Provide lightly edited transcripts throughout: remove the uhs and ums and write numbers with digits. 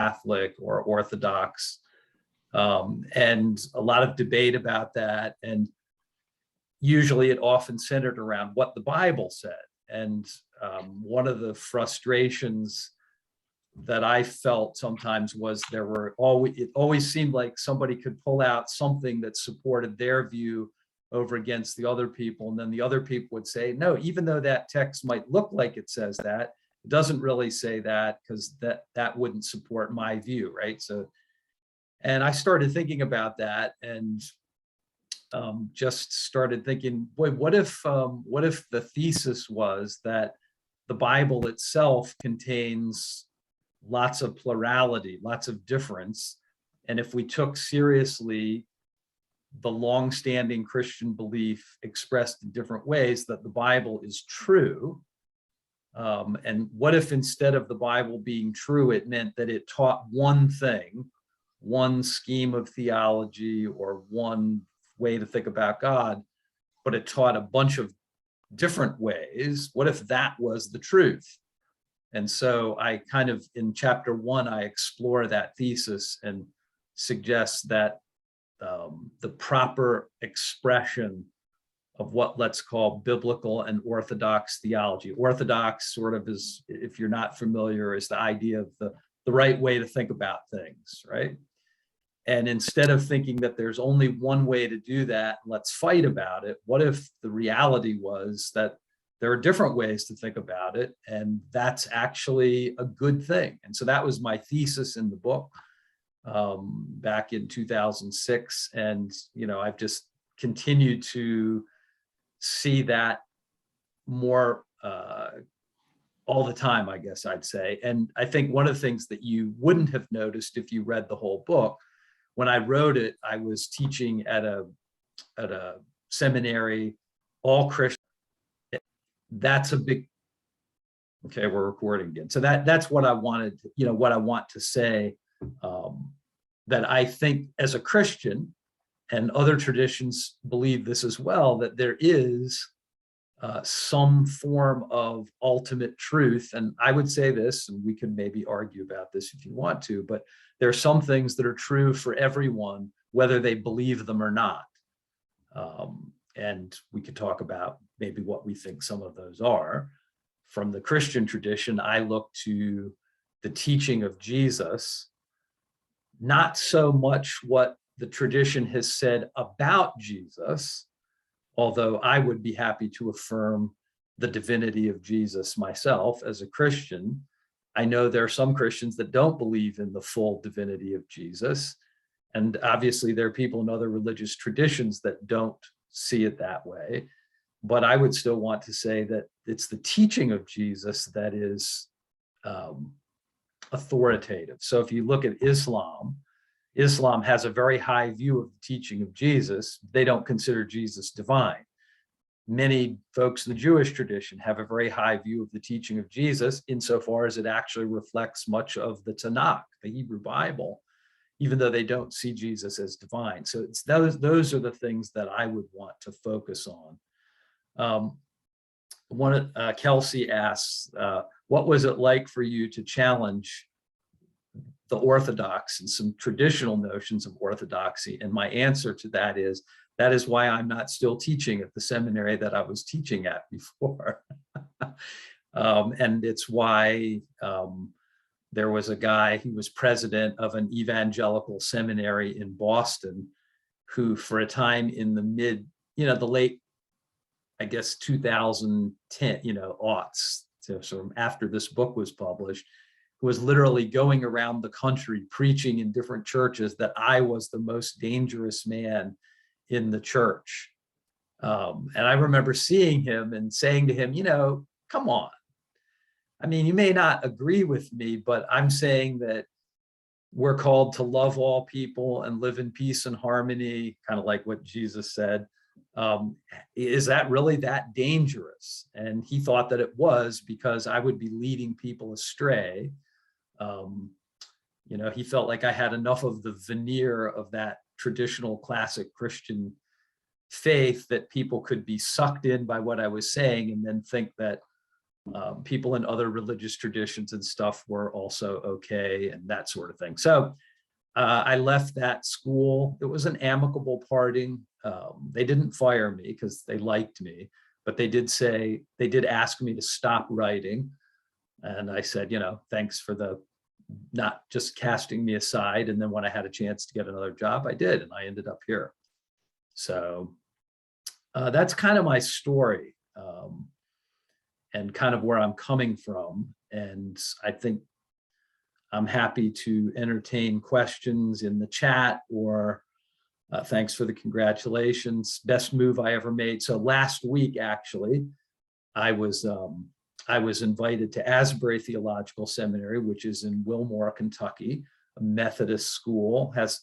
Catholic or Orthodox, and a lot of debate about that. And usually it often centered around what the Bible said. And one of the frustrations that I felt sometimes was it always seemed like somebody could pull out something that supported their view over against the other people. And then the other people would say, no, even though that text might look like it says that, it doesn't really say that, because that wouldn't support my view, right? So, and I started thinking about that, and just started thinking, boy, what if the thesis was that the Bible itself contains lots of plurality, lots of difference, and if we took seriously the long-standing Christian belief expressed in different ways that the Bible is true, and what if instead of the Bible being true, it meant that it taught one thing, one scheme of theology, or one way to think about God, but it taught a bunch of different ways? What if that was the truth? And so I kind of, in chapter 1, I explore that thesis and suggest that the proper expression of what let's call biblical and orthodox theology. Orthodox sort of is, if you're not familiar, is the idea of the right way to think about things, right? And instead of thinking that there's only one way to do that, let's fight about it, what if the reality was that there are different ways to think about it, and that's actually a good thing? And so that was my thesis in the book back in 2006. And, I've just continued to see that more all the time, I guess I'd say. And I think one of the things that you wouldn't have noticed if you read the whole book, when I wrote it, I was teaching at a seminary, all Christian. That's a big, okay, we're recording again. So that's what I wanted, what I want to say, that I think as a Christian, and other traditions believe this as well, that there is some form of ultimate truth. And I would say this, and we can maybe argue about this if you want to, but there are some things that are true for everyone, whether they believe them or not. And we could talk about maybe what we think some of those are. From the Christian tradition, I look to the teaching of Jesus, not so much what the tradition has said about Jesus, although I would be happy to affirm the divinity of Jesus myself as a Christian. I know there are some Christians that don't believe in the full divinity of Jesus. And obviously there are people in other religious traditions that don't see it that way. But I would still want to say that it's the teaching of Jesus that is authoritative. So if you look at Islam has a very high view of the teaching of Jesus. They don't consider Jesus divine. Many folks in the Jewish tradition have a very high view of the teaching of Jesus, insofar as it actually reflects much of the Tanakh, the Hebrew Bible, even though they don't see Jesus as divine. So it's those are the things that I would want to focus on. Kelsey asks, what was it like for you to challenge the Orthodox and some traditional notions of orthodoxy? And my answer to that is why I'm not still teaching at the seminary that I was teaching at before. And it's why there was a guy who was president of an evangelical seminary in Boston, who for a time in the late, I guess, 2010, aughts, so sort of after this book was published, who was literally going around the country preaching in different churches that I was the most dangerous man in the church. And I remember seeing him and saying to him, come on. I mean, you may not agree with me, but I'm saying that we're called to love all people and live in peace and harmony, kind of like what Jesus said. Is that really that dangerous? And he thought that it was, because I would be leading people astray. He felt like I had enough of the veneer of that traditional classic Christian faith that people could be sucked in by what I was saying and then think that People in other religious traditions and stuff were also okay, and that sort of thing. So I left that school. It was an amicable parting. They didn't fire me because they liked me, but they did ask me to stop writing. And I said, thanks for not just casting me aside. And then when I had a chance to get another job, I did, and I ended up here. So that's kind of my story, and kind of where I'm coming from. And I think I'm happy to entertain questions in the chat, or thanks for the congratulations. Best move I ever made. So last week, actually, I was invited to Asbury Theological Seminary, which is in Wilmore, Kentucky, a Methodist school, has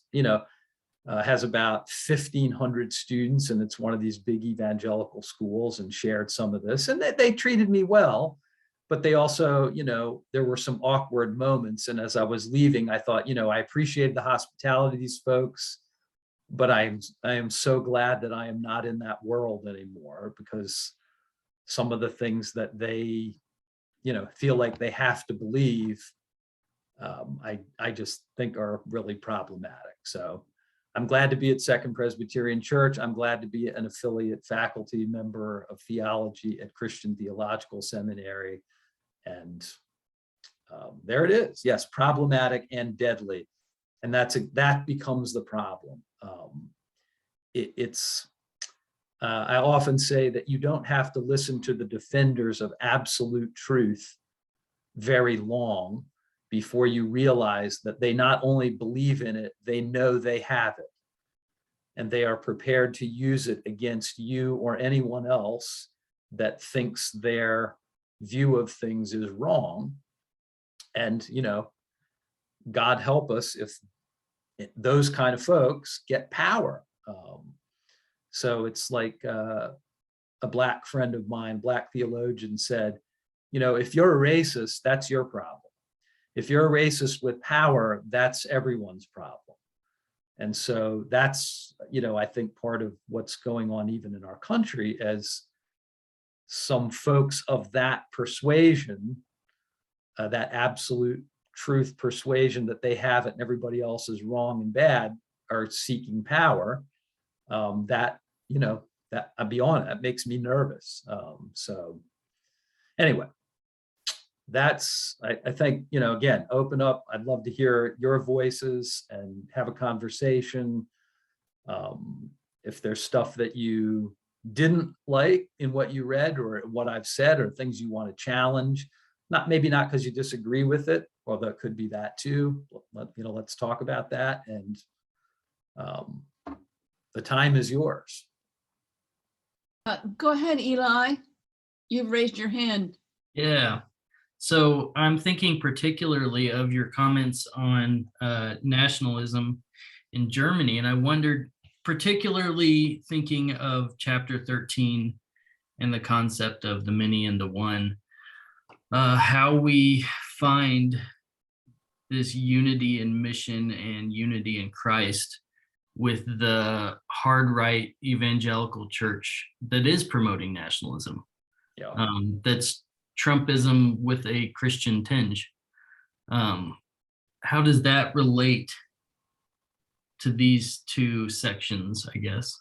about 1,500 students, and it's one of these big evangelical schools, and shared some of this. And they treated me well, but they also, there were some awkward moments. And as I was leaving, I thought, I appreciated the hospitality of these folks, but I am so glad that I am not in that world anymore, because some of the things that they, feel like they have to believe, I just think are really problematic. So I'm glad to be at Second Presbyterian Church. I'm glad to be an affiliate faculty member of theology at Christian Theological Seminary. And there it is. Yes, problematic and deadly. And that becomes the problem. I often say that you don't have to listen to the defenders of absolute truth very long before you realize that they not only believe in it, they know they have it. And they are prepared to use it against you or anyone else that thinks their view of things is wrong. And, God help us if those kind of folks get power. So it's like a Black friend of mine, Black theologian, said, if you're a racist, that's your problem. If you're a racist with power, that's everyone's problem. And so that's, I think part of what's going on even in our country, as some folks of that persuasion, that absolute truth persuasion that they have it and everybody else is wrong and bad, are seeking power. That I'm beyond, that makes me nervous. So anyway, I think, again, open up. I'd love to hear your voices and have a conversation. If there's stuff that you didn't like in what you read or what I've said, or things you want to challenge, maybe not because you disagree with it, although it could be that too. Let's talk about that. And the time is yours. Go ahead, Eli. You've raised your hand. Yeah. So I'm thinking particularly of your comments on nationalism in Germany. And I wondered, particularly thinking of chapter 13 and the concept of the many and the one, how we find this unity in mission and unity in Christ with the hard right evangelical church that is promoting nationalism. Yeah. That's Trumpism with a Christian tinge. How does that relate to these two sections, I guess,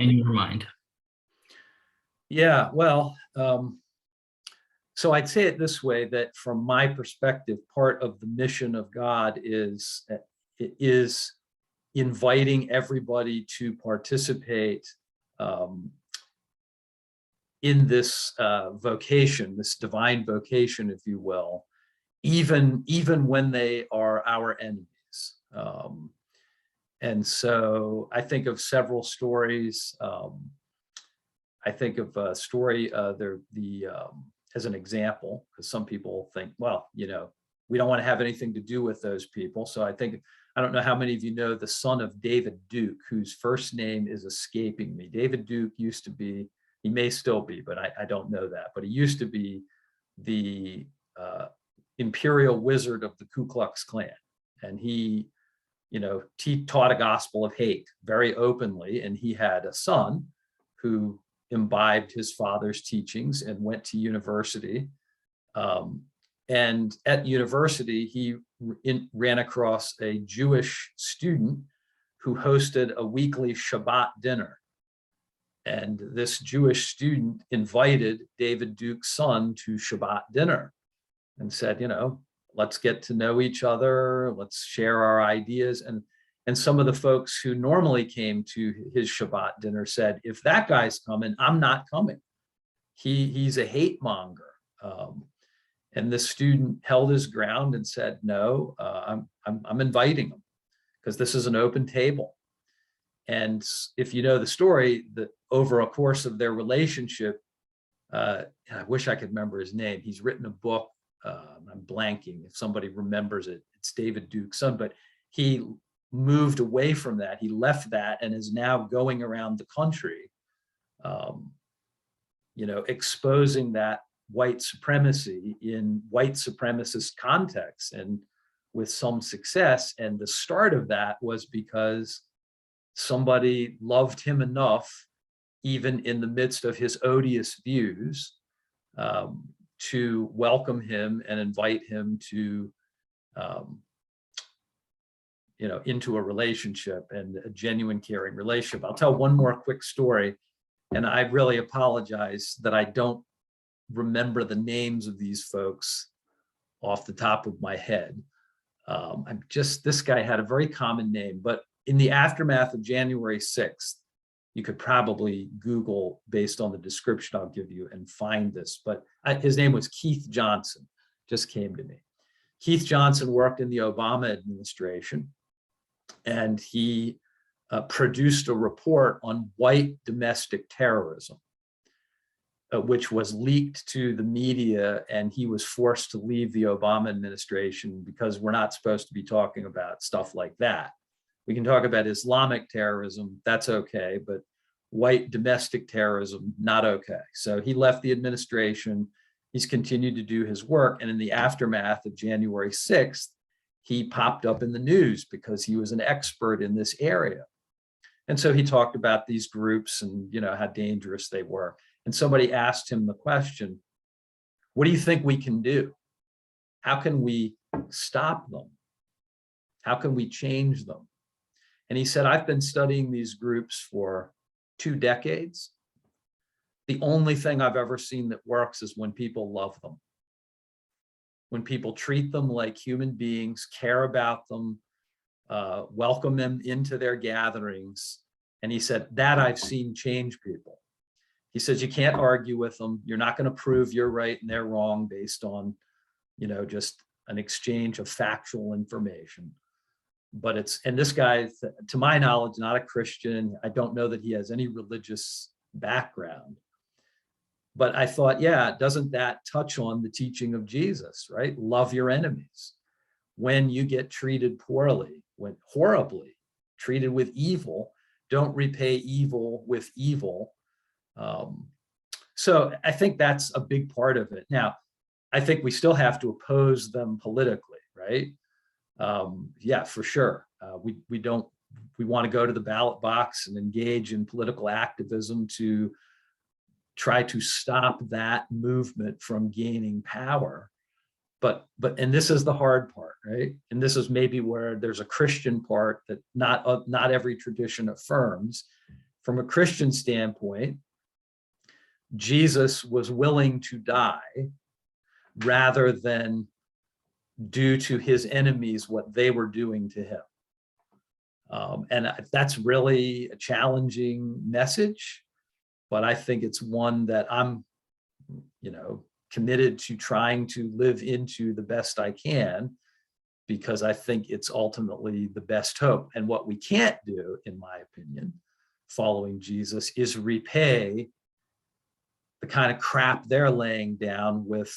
in your mind? Yeah, well, so I'd say it this way, that from my perspective, part of the mission of God is inviting everybody to participate in this vocation, this divine vocation, if you will, even when they are our enemies. And so I think of several stories. I think of a story as an example, because some people think, well, we don't want to have anything to do with those people. So I don't know how many of you know the son of David Duke, whose first name is escaping me. David Duke used to be, he may still be, but I don't know that, but he used to be the imperial wizard of the Ku Klux Klan. And he taught a gospel of hate very openly. And he had a son who imbibed his father's teachings and went to university And at university, he ran across a Jewish student who hosted a weekly Shabbat dinner. And this Jewish student invited David Duke's son to Shabbat dinner and said, let's get to know each other, let's share our ideas. And some of the folks who normally came to his Shabbat dinner said, if that guy's coming, I'm not coming. He's a hate monger. And the student held his ground and said, no, I'm inviting him because this is an open table. And if you know the story, that over a course of their relationship, I wish I could remember his name. He's written a book. I'm blanking. If somebody remembers it, it's David Duke's son, but he moved away from that. He left that and is now going around the country, exposing that white supremacy in white supremacist contexts and with some success. And the start of that was because somebody loved him enough, even in the midst of his odious views, to welcome him and invite him to, into a relationship and a genuine caring relationship. I'll tell one more quick story, and I really apologize that I don't remember the names of these folks off the top of my head. This guy had a very common name, but in the aftermath of January 6th, you could probably Google based on the description I'll give you and find this, but his name was Keith Johnson, just came to me. Keith Johnson worked in the Obama administration, and he produced a report on white domestic terrorism, which was leaked to the media, and he was forced to leave the Obama administration because we're not supposed to be talking about stuff like that. We can talk about Islamic terrorism, that's okay, but white domestic terrorism, not okay. So he left the administration. He's continued to do his work. And in the aftermath of January 6th, he popped up in the news because he was an expert in this area. And so he talked about these groups and how dangerous they were. And somebody asked him the question, what do you think we can do? How can we stop them? How can we change them? And he said, I've been studying these groups for 2 decades. The only thing I've ever seen that works is when people love them. When people treat them like human beings, care about them, welcome them into their gatherings. And he said, that I've seen change people. He says, you can't argue with them. You're not going to prove you're right and they're wrong based on, just an exchange of factual information. But and this guy, to my knowledge, not a Christian. I don't know that he has any religious background. But I thought, yeah, doesn't that touch on the teaching of Jesus, right? Love your enemies. When you get treated poorly, when horribly treated with evil, don't repay evil with evil. So I think that's a big part of it. Now, I think we still have to oppose them politically, right? Yeah, for sure. We want to go to the ballot box and engage in political activism to try to stop that movement from gaining power. But this is the hard part, right? And this is maybe where there's a Christian part that not every tradition affirms. From a Christian standpoint, Jesus was willing to die rather than do to his enemies what they were doing to him. And that's really a challenging message, but I think it's one that I'm, committed to trying to live into the best I can, because I think it's ultimately the best hope. And what we can't do, in my opinion, following Jesus, is repay the kind of crap they're laying down with,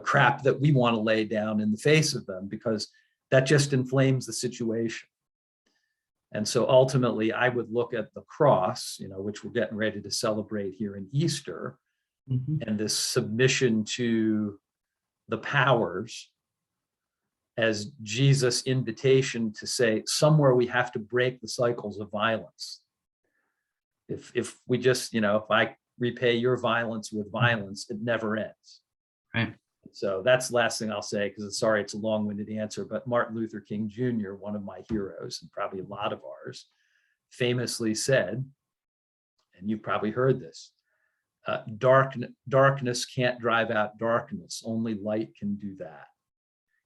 crap that we want to lay down in the face of them, because that just inflames the situation. And so ultimately, I would look at the cross, which we're getting ready to celebrate here in Easter, and this submission to the powers as Jesus' invitation to say, somewhere we have to break the cycles of violence. If we just, if I repay your violence with violence, it never ends. Right. So that's the last thing I'll say, because sorry, it's a long-winded answer, but Martin Luther King Jr., one of my heroes, and probably a lot of ours, famously said, and you've probably heard this, darkness can't drive out darkness. Only light can do that.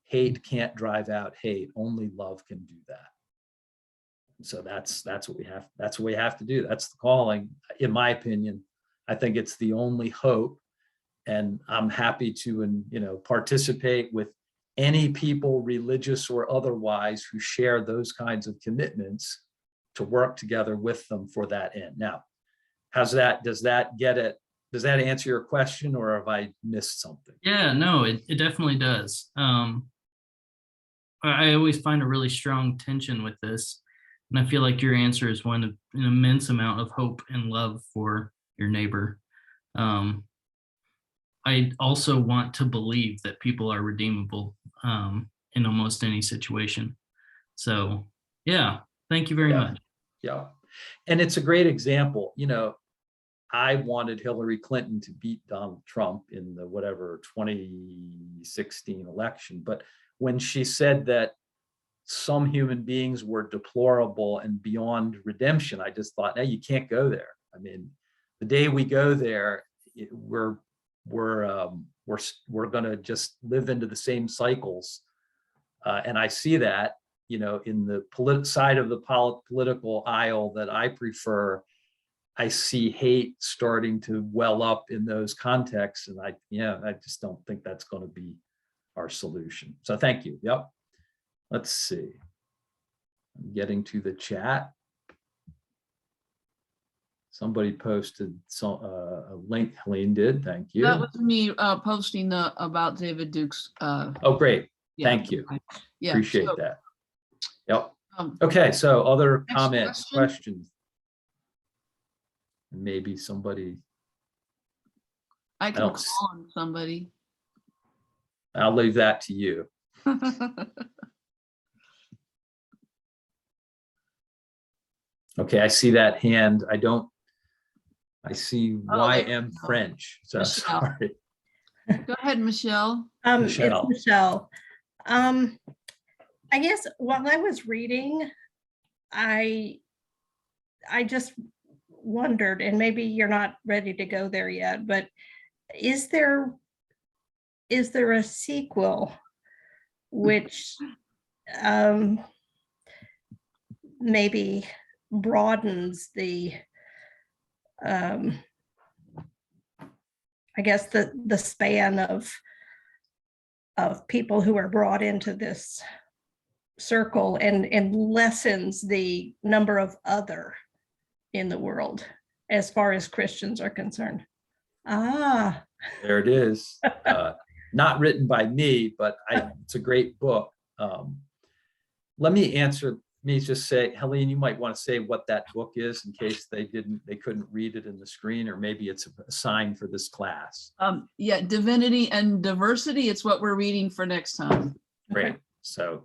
Hate can't drive out hate. Only love can do that. So that's what we have. That's what we have to do. That's the calling, in my opinion. I think it's the only hope, and I'm happy to, participate with any people, religious or otherwise, who share those kinds of commitments to work together with them for that end. Now, does that answer your question, or have I missed something? Yeah, no, it definitely does. I always find a really strong tension with this. And I feel like your answer is one of an immense amount of hope and love for your neighbor. I also want to believe that people are redeemable in almost any situation. So yeah, thank you very much. Yeah. And it's a great example. I wanted Hillary Clinton to beat Donald Trump in the 2016 election. But when she said that some human beings were deplorable and beyond redemption, I just thought, no, you can't go there. I mean, the day we go there, we're going to just live into the same cycles. And I see that, in the side of the political aisle that I prefer. I see hate starting to well up in those contexts. And I just don't think that's going to be our solution. So thank you. Yep. Let's see. I'm getting to the chat. Somebody posted a link. Helene did. Thank you. That was me posting about David Duke's. Oh, great. Yeah. Thank you. Yeah. Appreciate that. Yep. Okay. So other Next comments, question. questions? Maybe somebody. I can don't call on somebody. I'll leave that to you. Okay, I see that hand. I see YM French, so Michelle. sorry. Go ahead, Michelle. Michelle. It's Michelle. I guess while I was reading, I just wondered, and maybe you're not ready to go there yet, but is there a sequel which maybe broadens the I guess the span of people who are brought into this circle and lessens the number of other in the world as far as Christians are concerned? There it is. Not written by me, but it's a great book. Let me just say, Helene, you might want to say what that book is in case they couldn't read it in the screen, or maybe it's a sign for this class. Yeah, Divinity and Diversity. It's what we're reading for next time. Great. So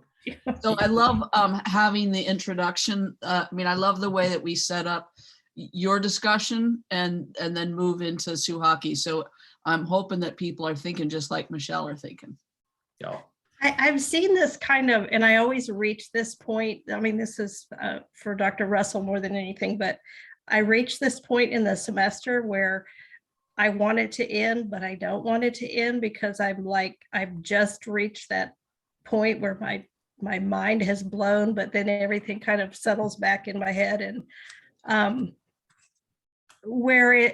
I love having the introduction. I love the way that we set up your discussion and then move into Suhaki. So I'm hoping that people are thinking just like Michelle are thinking. yeah. I've seen this kind of, and I always reach this point. I mean, this is for Dr. Russell more than anything, but I reach this point in the semester where I want it to end, but I don't want it to end because I've just reached that point where my mind has blown, but then everything kind of settles back in my head, and where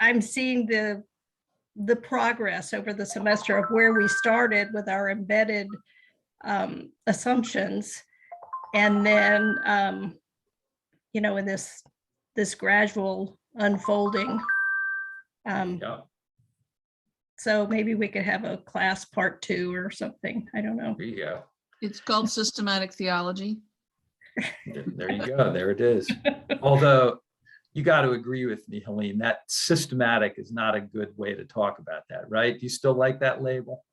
I'm seeing the progress over the semester of where we started with our embedded assumptions, and then in this gradual unfolding. So maybe we could have a class part 2 or something. I don't know. There you go. It's called systematic theology. There you go. There it is. Although you got to agree with me, Helene, that systematic is not a good way to talk about that, right? Do you still like that label?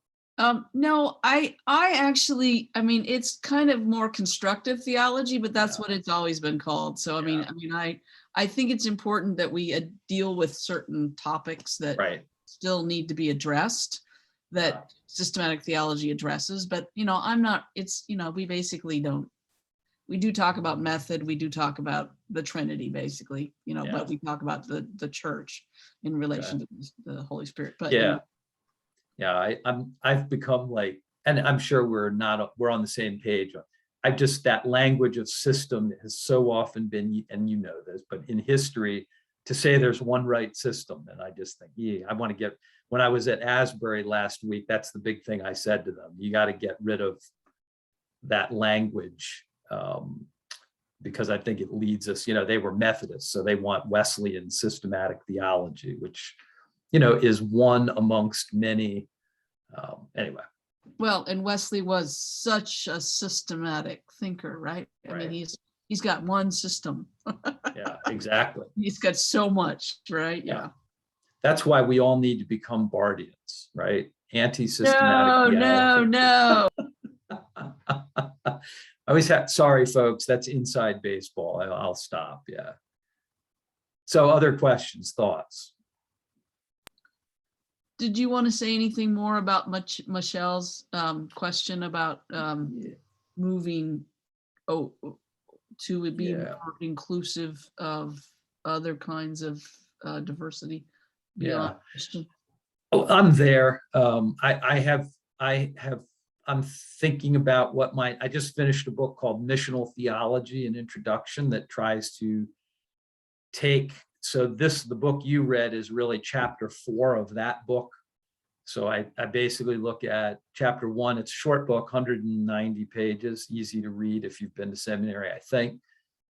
No, I actually, it's kind of more constructive theology, but that's what it's always been called. So, I think it's important that we deal with certain topics that still need to be addressed. that systematic theology addresses, but, you know, I'm not, it's, you know, we basically don't, we do talk about method, we do talk about the Trinity, basically, you know, Yeah. but we talk about the church in relation to the Holy Spirit, but. Yeah. Yeah, I've become like, and I'm sure we're on the same page. I've just, that language of system has so often been, and you know this, but in history, to say there's one right system, and I just think, yeah, I want to get, when I was at Asbury last week, that's the big thing I said to them. You got to get rid of that language, because I think it leads us, you know, they were Methodists, so they want Wesleyan systematic theology, which, you know, is one amongst many. Anyway. Well, and Wesley was such a systematic thinker, right? I Right. mean, he's got one system. Yeah, exactly. He's got so much, right? Yeah. That's why we all need to become Bardians, right? Anti-systematic No. I always have, sorry, folks, that's inside baseball. I'll stop. Yeah. So other questions, thoughts? Did you want to say anything more about Michelle's question about moving to be more inclusive of other kinds of diversity beyond Christian? Oh, I'm there. I'm thinking about what I just finished a book called Missional Theology, an introduction that tries to take, so the book you read is really chapter 4 of that book. So I basically look at chapter 1, it's a short book, 190 pages, easy to read if you've been to seminary, I think.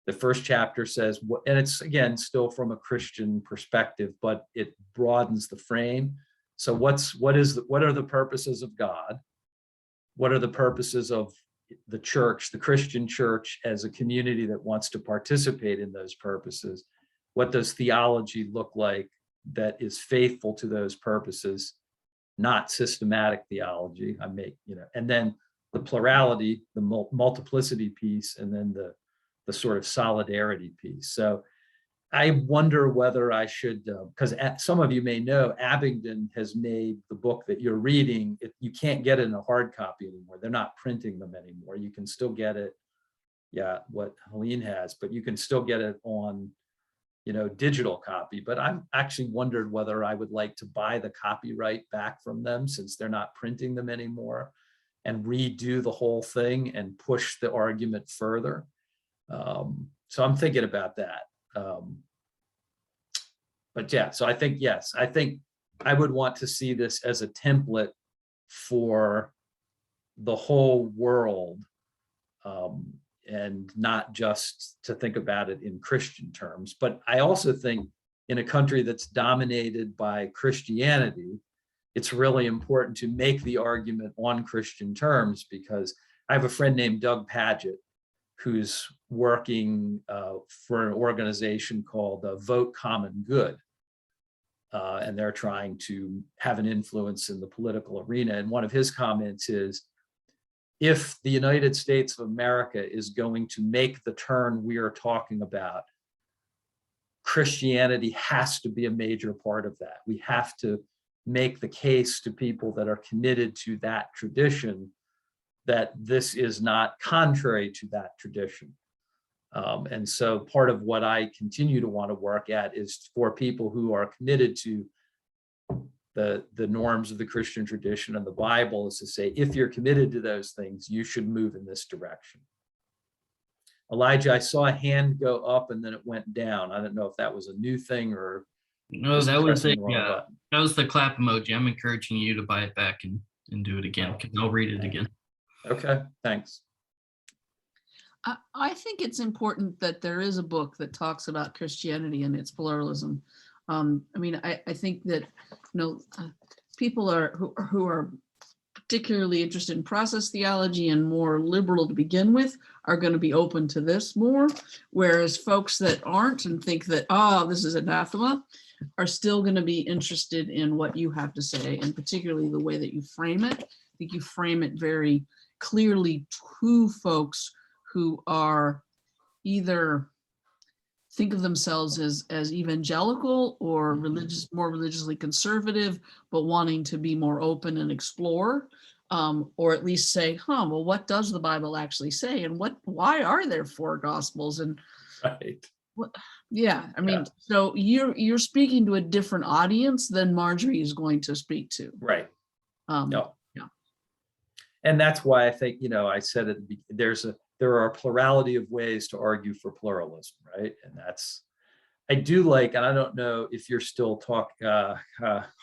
The first chapter says, and it's again, still from a Christian perspective, but it broadens the frame. So what are the purposes of God? What are the purposes of the church, the Christian church, as a community that wants to participate in those purposes? What does theology look like that is faithful to those purposes, not systematic theology? And then the plurality, the multiplicity piece, and then the sort of solidarity piece. So I wonder whether I should, because some of you may know, Abingdon has made the book that you're reading, you can't get it in a hard copy anymore. They're not printing them anymore. You can still get it, what Helene has, but you can still get it on, digital copy. But I'm actually wondered whether I would like to buy the copyright back from them, since they're not printing them anymore, and redo the whole thing and push the argument further. So I'm thinking about that. But yeah, so I think, yes, I think I would want to see this as a template for the whole world, and not just to think about it in Christian terms. But I also think in a country that's dominated by Christianity, it's really important to make the argument on Christian terms, because I have a friend named Doug Padgett who's working for an organization called Vote Common Good. And they're trying to have an influence in the political arena. And one of his comments is, if the United States of America is going to make the turn we are talking about, Christianity has to be a major part of that. We have to make the case to people that are committed to that tradition that this is not contrary to that tradition. And so part of what I continue to want to work at is for people who are committed to the norms of the Christian tradition and the Bible, is to say, if you're committed to those things, you should move in this direction. Elijah, I saw a hand go up and then it went down. I don't know if that was a new thing or. No, that was it. Yeah, that was the clap emoji. I'm encouraging you to buy it back and do it again, because I'll read it again. Okay, thanks. I think it's important that there is a book that talks about Christianity and its pluralism. I think that people who are particularly interested in process theology and more liberal to begin with are going to be open to this more, whereas folks that aren't and think that, this is anathema, are still going to be interested in what you have to say, and particularly the way that you frame it. I think you frame it very clearly to folks who are either think of themselves as evangelical or religious, more religiously conservative, but wanting to be more open and explore, or at least say, well, what does the Bible actually say, and why are there 4 gospels? And Right. yeah, I mean, so you're speaking to a different audience than Marjorie is going to speak to. Right. No. Yeah. And that's why I think, I said it, there are a plurality of ways to argue for pluralism, right? And I do like, and I don't know if you're still talking,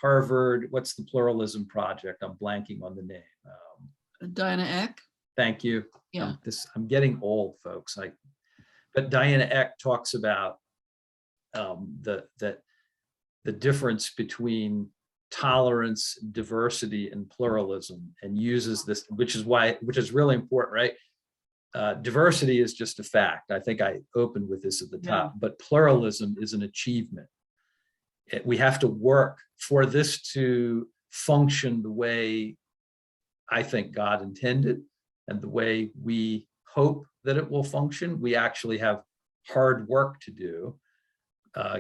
Harvard, what's the Pluralism Project? I'm blanking on the name. Diana Eck. Thank you. Yeah. I'm getting old, folks. But Diana Eck talks about the difference between tolerance, diversity, and pluralism, and uses this, which is really important, right? Diversity is just a fact. I think I opened with this at the top, but pluralism is an achievement. We have to work for this to function the way I think God intended and the way we hope that it will function. We actually have hard work to do,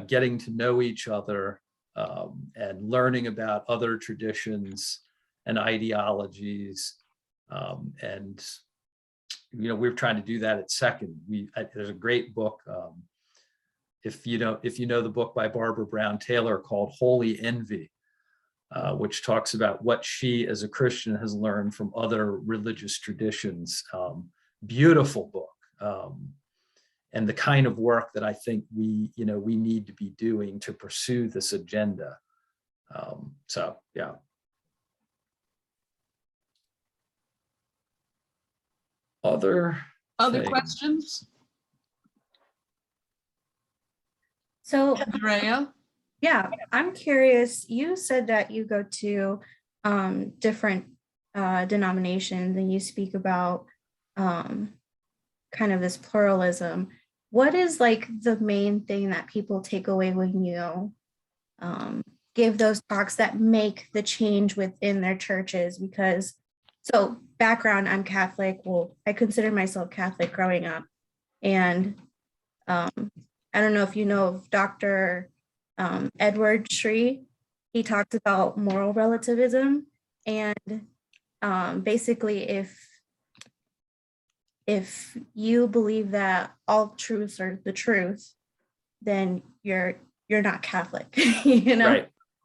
getting to know each other, and learning about other traditions and ideologies. And, we're trying to do that at Second. There's a great book, if you know the book by Barbara Brown Taylor called Holy Envy, which talks about what she as a Christian has learned from other religious traditions. Beautiful book. And the kind of work that I think we need to be doing to pursue this agenda. So, yeah. Other questions? So, Andrea? yeah, I'm curious. You said that you go to different denominations and you speak about kind of this pluralism. What is like the main thing that people take away when you give those talks that make the change within their churches? Because, so background, I'm Catholic. Well, I consider myself Catholic growing up. And I don't know if you know of Dr. Edward Shree. He talks about moral relativism. And basically, if you believe that all truths are the truth, then you're not Catholic,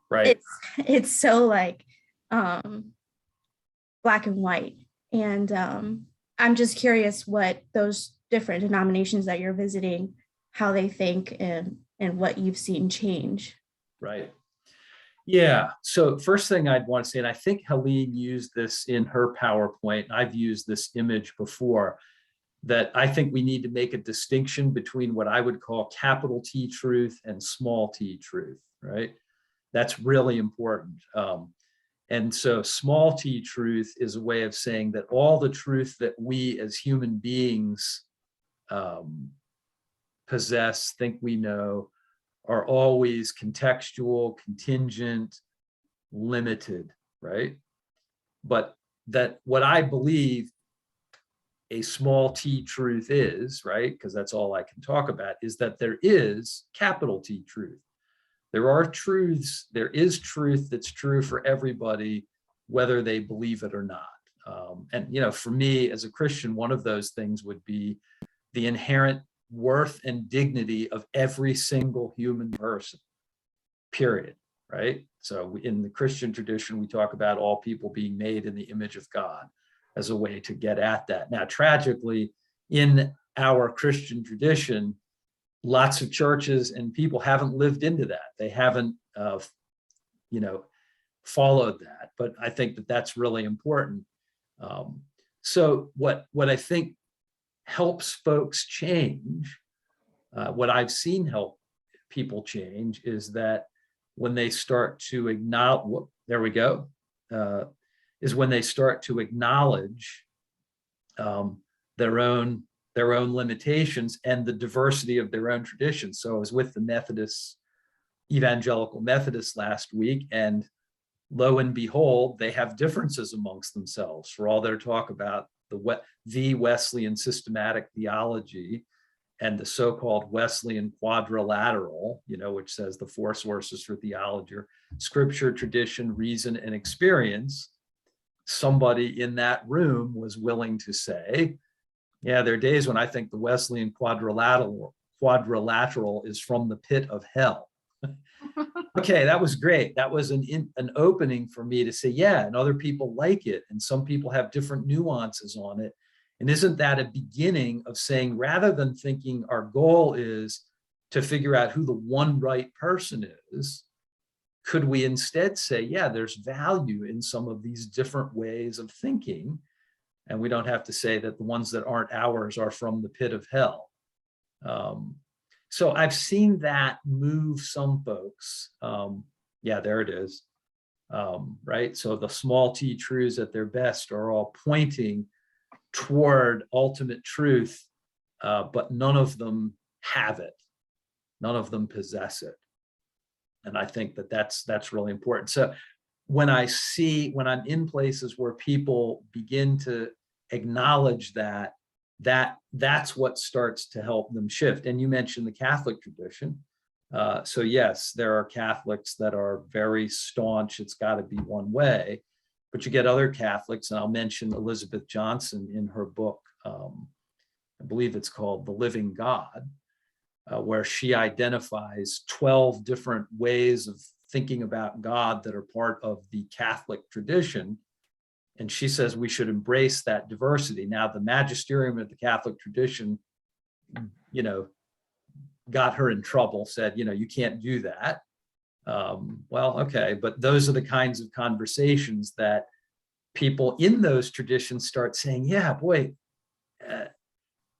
Right. It's so like black and white. And I'm just curious what those different denominations that you're visiting, how they think and what you've seen change. Right. Yeah. So first thing I'd want to say, and I think Helene used this in her PowerPoint, I've used this image before, that I think we need to make a distinction between what I would call capital T truth and small t truth, right? That's really important. And so small t truth is a way of saying that all the truth that we as human beings possess, think we know, are always contextual, contingent, limited, right? But that what I believe a small t truth is, right, because that's all I can talk about, is that there is capital T truth. There are truths, there is truth that's true for everybody, whether they believe it or not. And, for me as a Christian, one of those things would be the inherent worth and dignity of every single human person, period, right? So in the Christian tradition, we talk about all people being made in the image of God as a way to get at that. Now, tragically, in our Christian tradition, lots of churches and people haven't lived into that. They haven't, followed that. But I think that that's really important. So what I think helps folks change, what I've seen help people change, is that when they start to acknowledge, is when they start to acknowledge their own limitations and the diversity of their own traditions. So I was with the evangelical Methodists last week, and lo and behold, they have differences amongst themselves for all their talk about the Wesleyan systematic theology and the so-called Wesleyan quadrilateral, which says the four sources for theology are scripture, tradition, reason, and experience, somebody in that room was willing to say, yeah, there are days when I think the Wesleyan quadrilateral is from the pit of hell. Okay, that was great. That was an opening for me to say, yeah, and other people like it, and some people have different nuances on it. And isn't that a beginning of saying, rather than thinking our goal is to figure out who the one right person is, could we instead say, yeah, there's value in some of these different ways of thinking, and we don't have to say that the ones that aren't ours are from the pit of hell. So I've seen that move some folks. Yeah, there it is. Right. So the small t truths at their best are all pointing toward ultimate truth, but none of them have it. None of them possess it. And I think that that's really important. So when I'm in places where people begin to acknowledge that's what starts to help them shift. And you mentioned the Catholic tradition. So yes, there are Catholics that are very staunch, it's got to be one way, but you get other Catholics, and I'll mention Elizabeth Johnson in her book, I believe it's called The Living God, where she identifies 12 different ways of thinking about God that are part of the Catholic tradition. And she says we should embrace that diversity. Now, the magisterium of the Catholic tradition, got her in trouble, said, you can't do that. Well, okay, but those are the kinds of conversations that people in those traditions start saying, yeah, boy,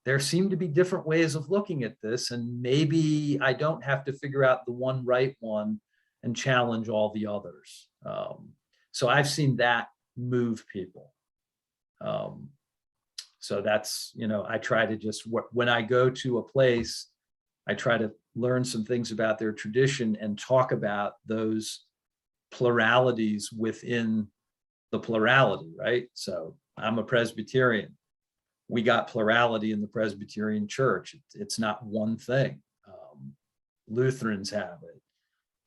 there seem to be different ways of looking at this, and maybe I don't have to figure out the one right one and challenge all the others. So I've seen that move people. So that's, I try to just, when I go to a place, I try to learn some things about their tradition and talk about those pluralities within the plurality, right? So I'm a Presbyterian. We got plurality in the Presbyterian Church. It's not one thing. Lutherans have it.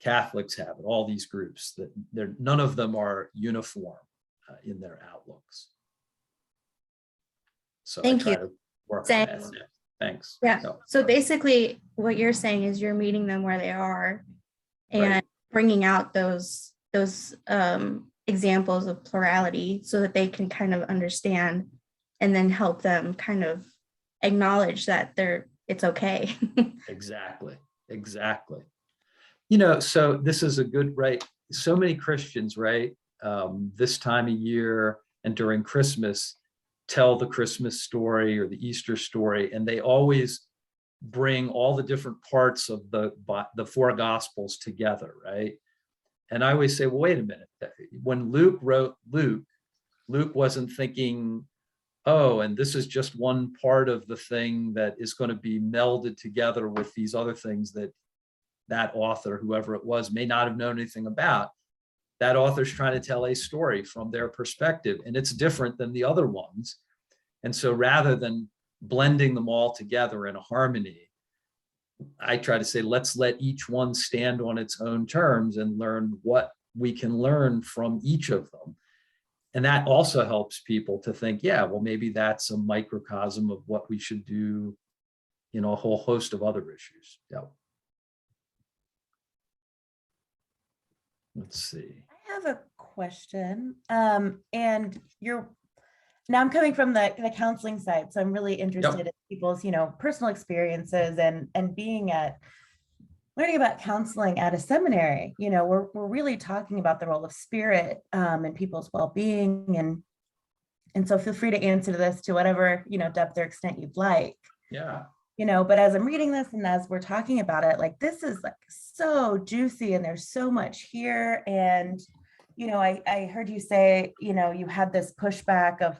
Catholics have it. All these groups, none of them are uniform in their outlooks. So Thank I try you. to work on Thanks. that. Thanks. Yeah. No. So basically what you're saying is you're meeting them where they are and Right. bringing out those examples of plurality so that they can kind of understand and then help them kind of acknowledge that it's okay. Exactly. So this is a good, right? So many Christians, right? This time of year and during Christmas tell the Christmas story or the Easter story, and they always bring all the different parts of the four Gospels together, right? And I always say, well, wait a minute. When Luke wrote Luke wasn't thinking, oh, and this is just one part of the thing that is going to be melded together with these other things that author, whoever it was, may not have known anything about. That author's trying to tell a story from their perspective, and it's different than the other ones. And so rather than blending them all together in a harmony, I try to say, let's let each one stand on its own terms and learn what we can learn from each of them. And that also helps people to think, yeah, well, maybe that's a microcosm of what we should do in a whole host of other issues. Yeah. Let's see. I have a question. And now I'm coming from the counseling side, so I'm really interested in people's, personal experiences and learning about counseling at a seminary. We're really talking about the role of spirit and people's well-being, and so feel free to answer this to whatever depth or extent you'd like. Yeah. But as I'm reading this and as we're talking about it, like this is like so juicy and there's so much here. And, I heard you say, you had this pushback of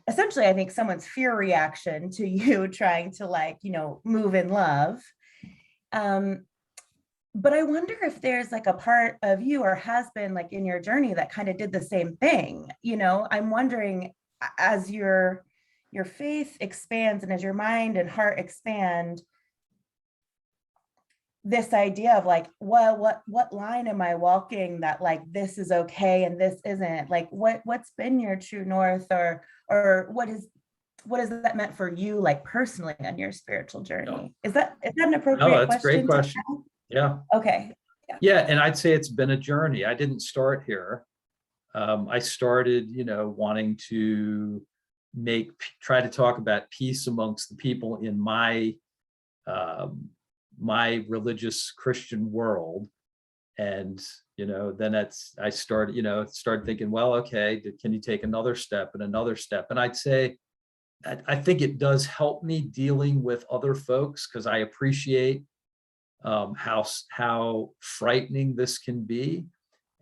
essentially, I think someone's fear reaction to you trying to move in love. But I wonder if there's like a part of you or has been like in your journey that kind of did the same thing. I'm wondering as you're your faith expands, and as your mind and heart expand, this idea of like, well, what line am I walking that like this is okay and this isn't? Like what's been your true north, or what is that meant for you, like personally on your spiritual journey? Is that an appropriate No, that's a great question? question. Yeah. Okay. Yeah, and I'd say it's been a journey. I didn't start here. I started, wanting to try to talk about peace amongst the people in my my religious Christian world. And, then I started thinking, well, okay, can you take another step and another step? And I'd say, I think it does help me dealing with other folks, because I appreciate how frightening this can be.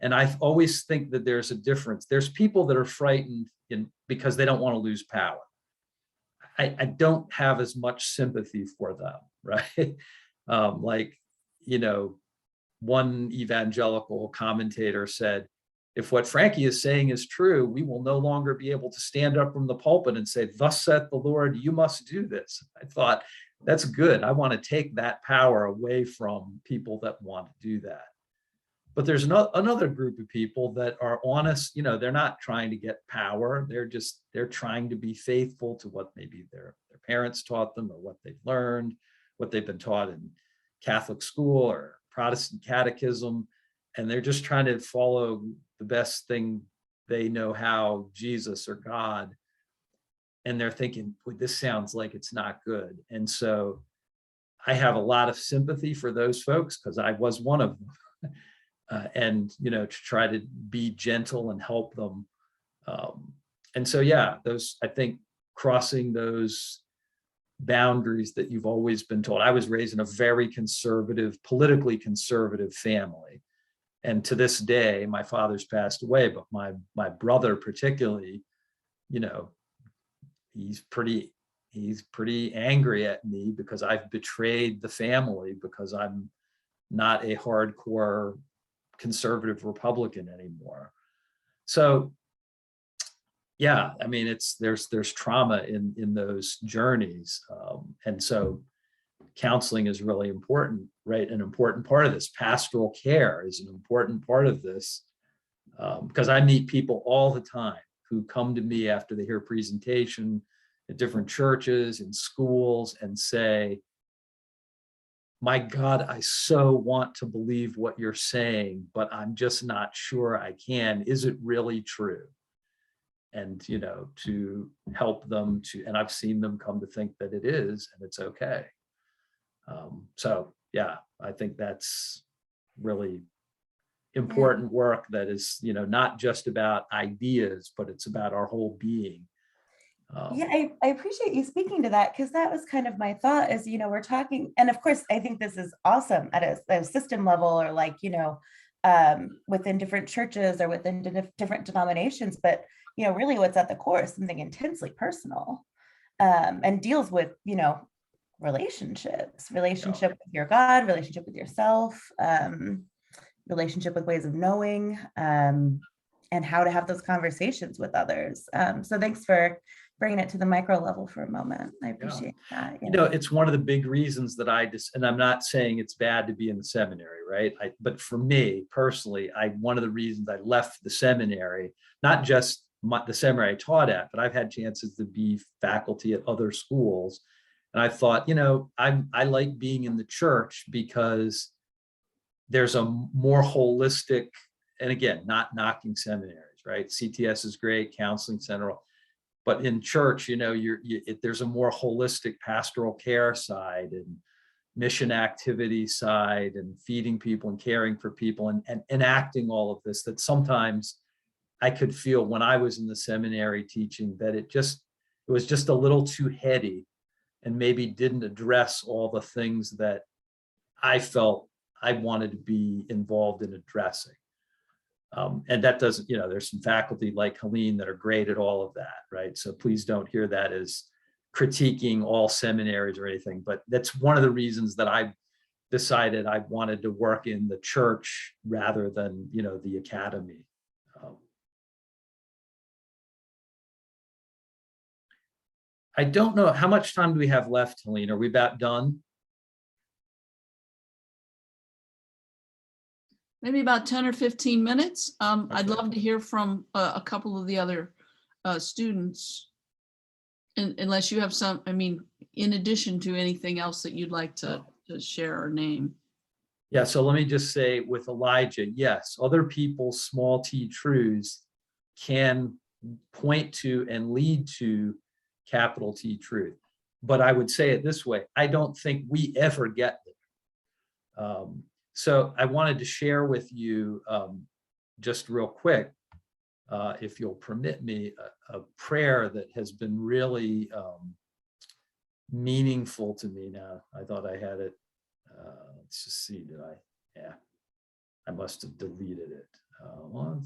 And I always think that there's a difference. There's people that are frightened because they don't want to lose power. I don't have as much sympathy for them, right? One evangelical commentator said, if what Franke is saying is true, we will no longer be able to stand up from the pulpit and say, thus saith the Lord, you must do this. I thought, that's good. I want to take that power away from people that want to do that. But there's another group of people that are honest, they're not trying to get power. They're trying to be faithful to what maybe their parents taught them, or what they've learned, what they've been taught in Catholic school or Protestant catechism. And they're just trying to follow the best thing they know how, Jesus or God. And they're thinking, well, this sounds like it's not good. And so I have a lot of sympathy for those folks, because I was one of them. And to try to be gentle and help them. And so, yeah, I think crossing those boundaries that you've always been told. I was raised in a very conservative, politically conservative family. And to this day, my father's passed away, but my brother particularly, he's pretty angry at me because I've betrayed the family, because I'm not a hardcore conservative Republican anymore. So yeah, I mean, there's trauma in those journeys. And so counseling is really important, right? An important part of this. Pastoral care is an important part of this, because I meet people all the time who come to me after they hear a presentation at different churches and schools and say, my God, I so want to believe what you're saying, but I'm just not sure I can. Is it really true? And, to help them and I've seen them come to think that it is, and it's okay. So yeah, I think that's really important work that is, not just about ideas, but it's about our whole being. Yeah, I appreciate you speaking to that, because that was kind of my thought is, we're talking, and of course, I think this is awesome at a system level, or like, within different churches or within different denominations, but, really what's at the core is something intensely personal, and deals with, relationship with your God, relationship with yourself, relationship with ways of knowing, and how to have those conversations with others. So thanks for bringing it to the micro level for a moment. I appreciate that. Yeah. It's one of the big reasons that and I'm not saying it's bad to be in the seminary, right? But for me personally, one of the reasons I left the seminary, not just the seminary I taught at, but I've had chances to be faculty at other schools. And I thought, I like being in the church because there's a more holistic, and again, not knocking seminaries, right? CTS is great, counseling center, but in church, there's a more holistic pastoral care side and mission activity side and feeding people and caring for people and enacting all of this, that sometimes I could feel when I was in the seminary teaching that it was just a little too heady and maybe didn't address all the things that I felt I wanted to be involved in addressing. And that doesn't, there's some faculty like Helene that are great at all of that, right? So please don't hear that as critiquing all seminaries or anything, but that's one of the reasons that I decided I wanted to work in the church rather than, the academy. I don't know, how much time do we have left, Helene? Are we about done? Maybe about 10 or 15 minutes. I'd Okay. love to hear from a couple of the other students. Unless you have some, I mean, in addition to anything else that you'd like to share or name. Yeah, so let me just say with Elijah, yes, other people's small t truths can point to and lead to capital T truth. But I would say it this way, I don't think we ever get there. So I wanted to share with you just real quick, if you'll permit me, a prayer that has been really meaningful to me now. I thought I had it. Let's just see, did I? Yeah, I must have deleted it. Oh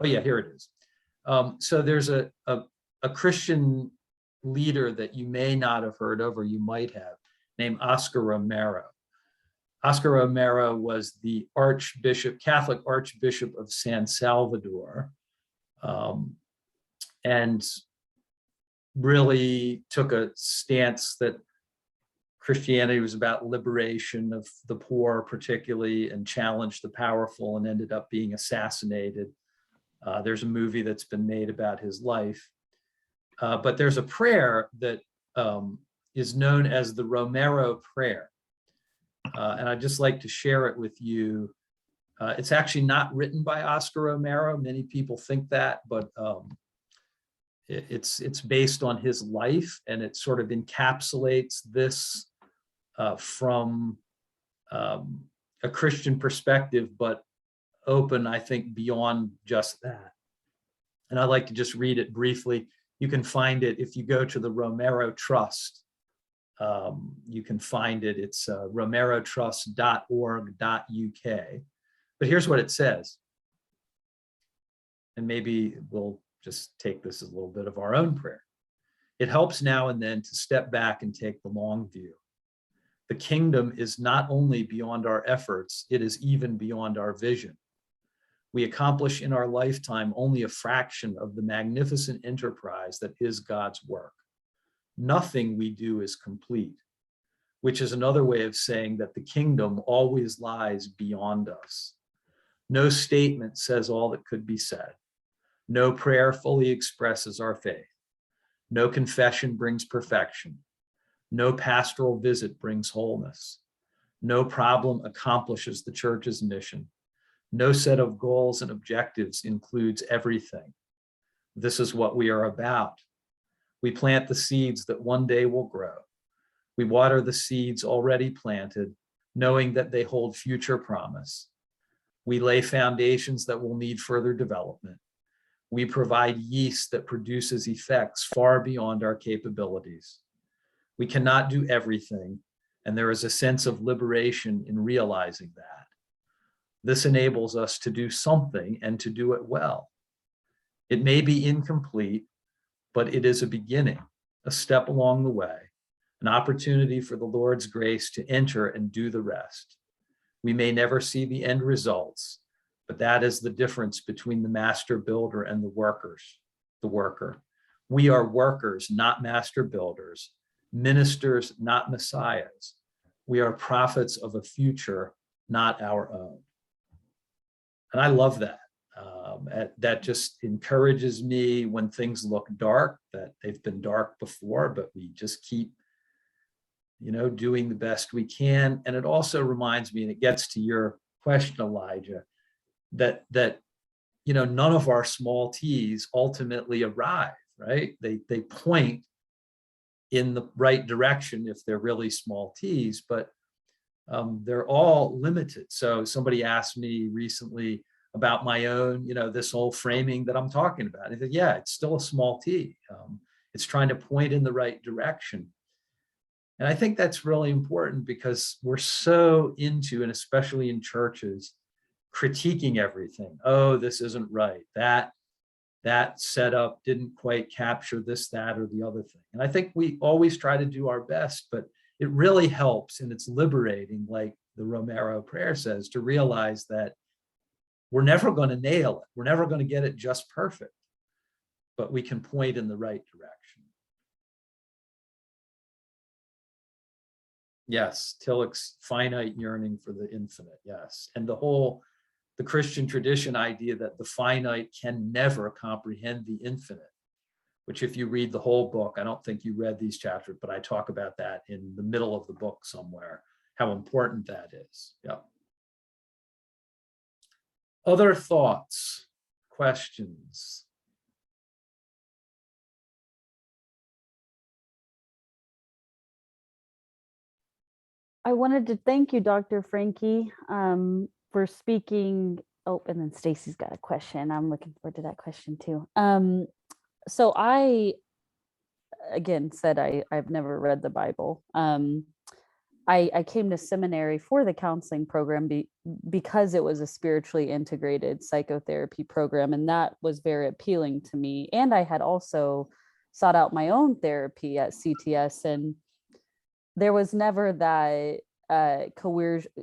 yeah, here it is. So there's a Christian leader that you may not have heard of, or you might have, named Oscar Romero. Oscar Romero was the Catholic Archbishop of San Salvador, and really took a stance that Christianity was about liberation of the poor, particularly, and challenged the powerful, and ended up being assassinated. There's a movie that's been made about his life. But there's a prayer that is known as the Romero Prayer. And I'd just like to share it with you. It's actually not written by Oscar Romero. Many people think that, but it's based on his life, and it sort of encapsulates this from a Christian perspective, but open, I think, beyond just that. And I'd like to just read it briefly. You can find it if you go to the Romero Trust. You can find it. It's romerotrust.org.uk. But here's what it says. And maybe we'll just take this as a little bit of our own prayer. It helps now and then to step back and take the long view. The kingdom is not only beyond our efforts, it is even beyond our vision. We accomplish in our lifetime only a fraction of the magnificent enterprise that is God's work. Nothing we do is complete, which is another way of saying that the kingdom always lies beyond us. No statement says all that could be said. No prayer fully expresses our faith. No confession brings perfection. No pastoral visit brings wholeness. No problem accomplishes the church's mission. No set of goals and objectives includes everything. This is what we are about. We plant the seeds that one day will grow. We water the seeds already planted, knowing that they hold future promise. We lay foundations that will need further development. We provide yeast that produces effects far beyond our capabilities. We cannot do everything, and there is a sense of liberation in realizing that. This enables us to do something and to do it well. It may be incomplete, but it is a beginning, a step along the way, an opportunity for the Lord's grace to enter and do the rest. We may never see the end results, but that is the difference between the master builder and the worker. We are workers, not master builders, ministers, not messiahs. We are prophets of a future, not our own. And I love that. That just encourages me when things look dark, that they've been dark before, but we just keep, doing the best we can. And it also reminds me, and it gets to your question, Elijah, that none of our small t's ultimately arrive, right? They point in the right direction if they're really small t's, but they're all limited. So somebody asked me recently about my own, this whole framing that I'm talking about. I said, yeah, it's still a small t. It's trying to point in the right direction. And I think that's really important because we're so into, and especially in churches, critiquing everything. Oh, this isn't right. That setup didn't quite capture this, that, or the other thing. And I think we always try to do our best, but it really helps, and it's liberating, like the Romero Prayer says, to realize that we're never going to nail it. We're never going to get it just perfect, but we can point in the right direction. Yes, Tillich's finite yearning for the infinite. Yes. And the Christian tradition idea that the finite can never comprehend the infinite, which if you read the whole book, I don't think you read these chapters, but I talk about that in the middle of the book somewhere, how important that is. Yeah. Other thoughts, questions? I wanted to thank you, Dr. Franke, for speaking. Oh, and then Stacy's got a question. I'm looking forward to that question too. So I, again, said I've never read the Bible. I came to seminary for the counseling program because it was a spiritually integrated psychotherapy program, and that was very appealing to me. And I had also sought out my own therapy at CTS, and there was never that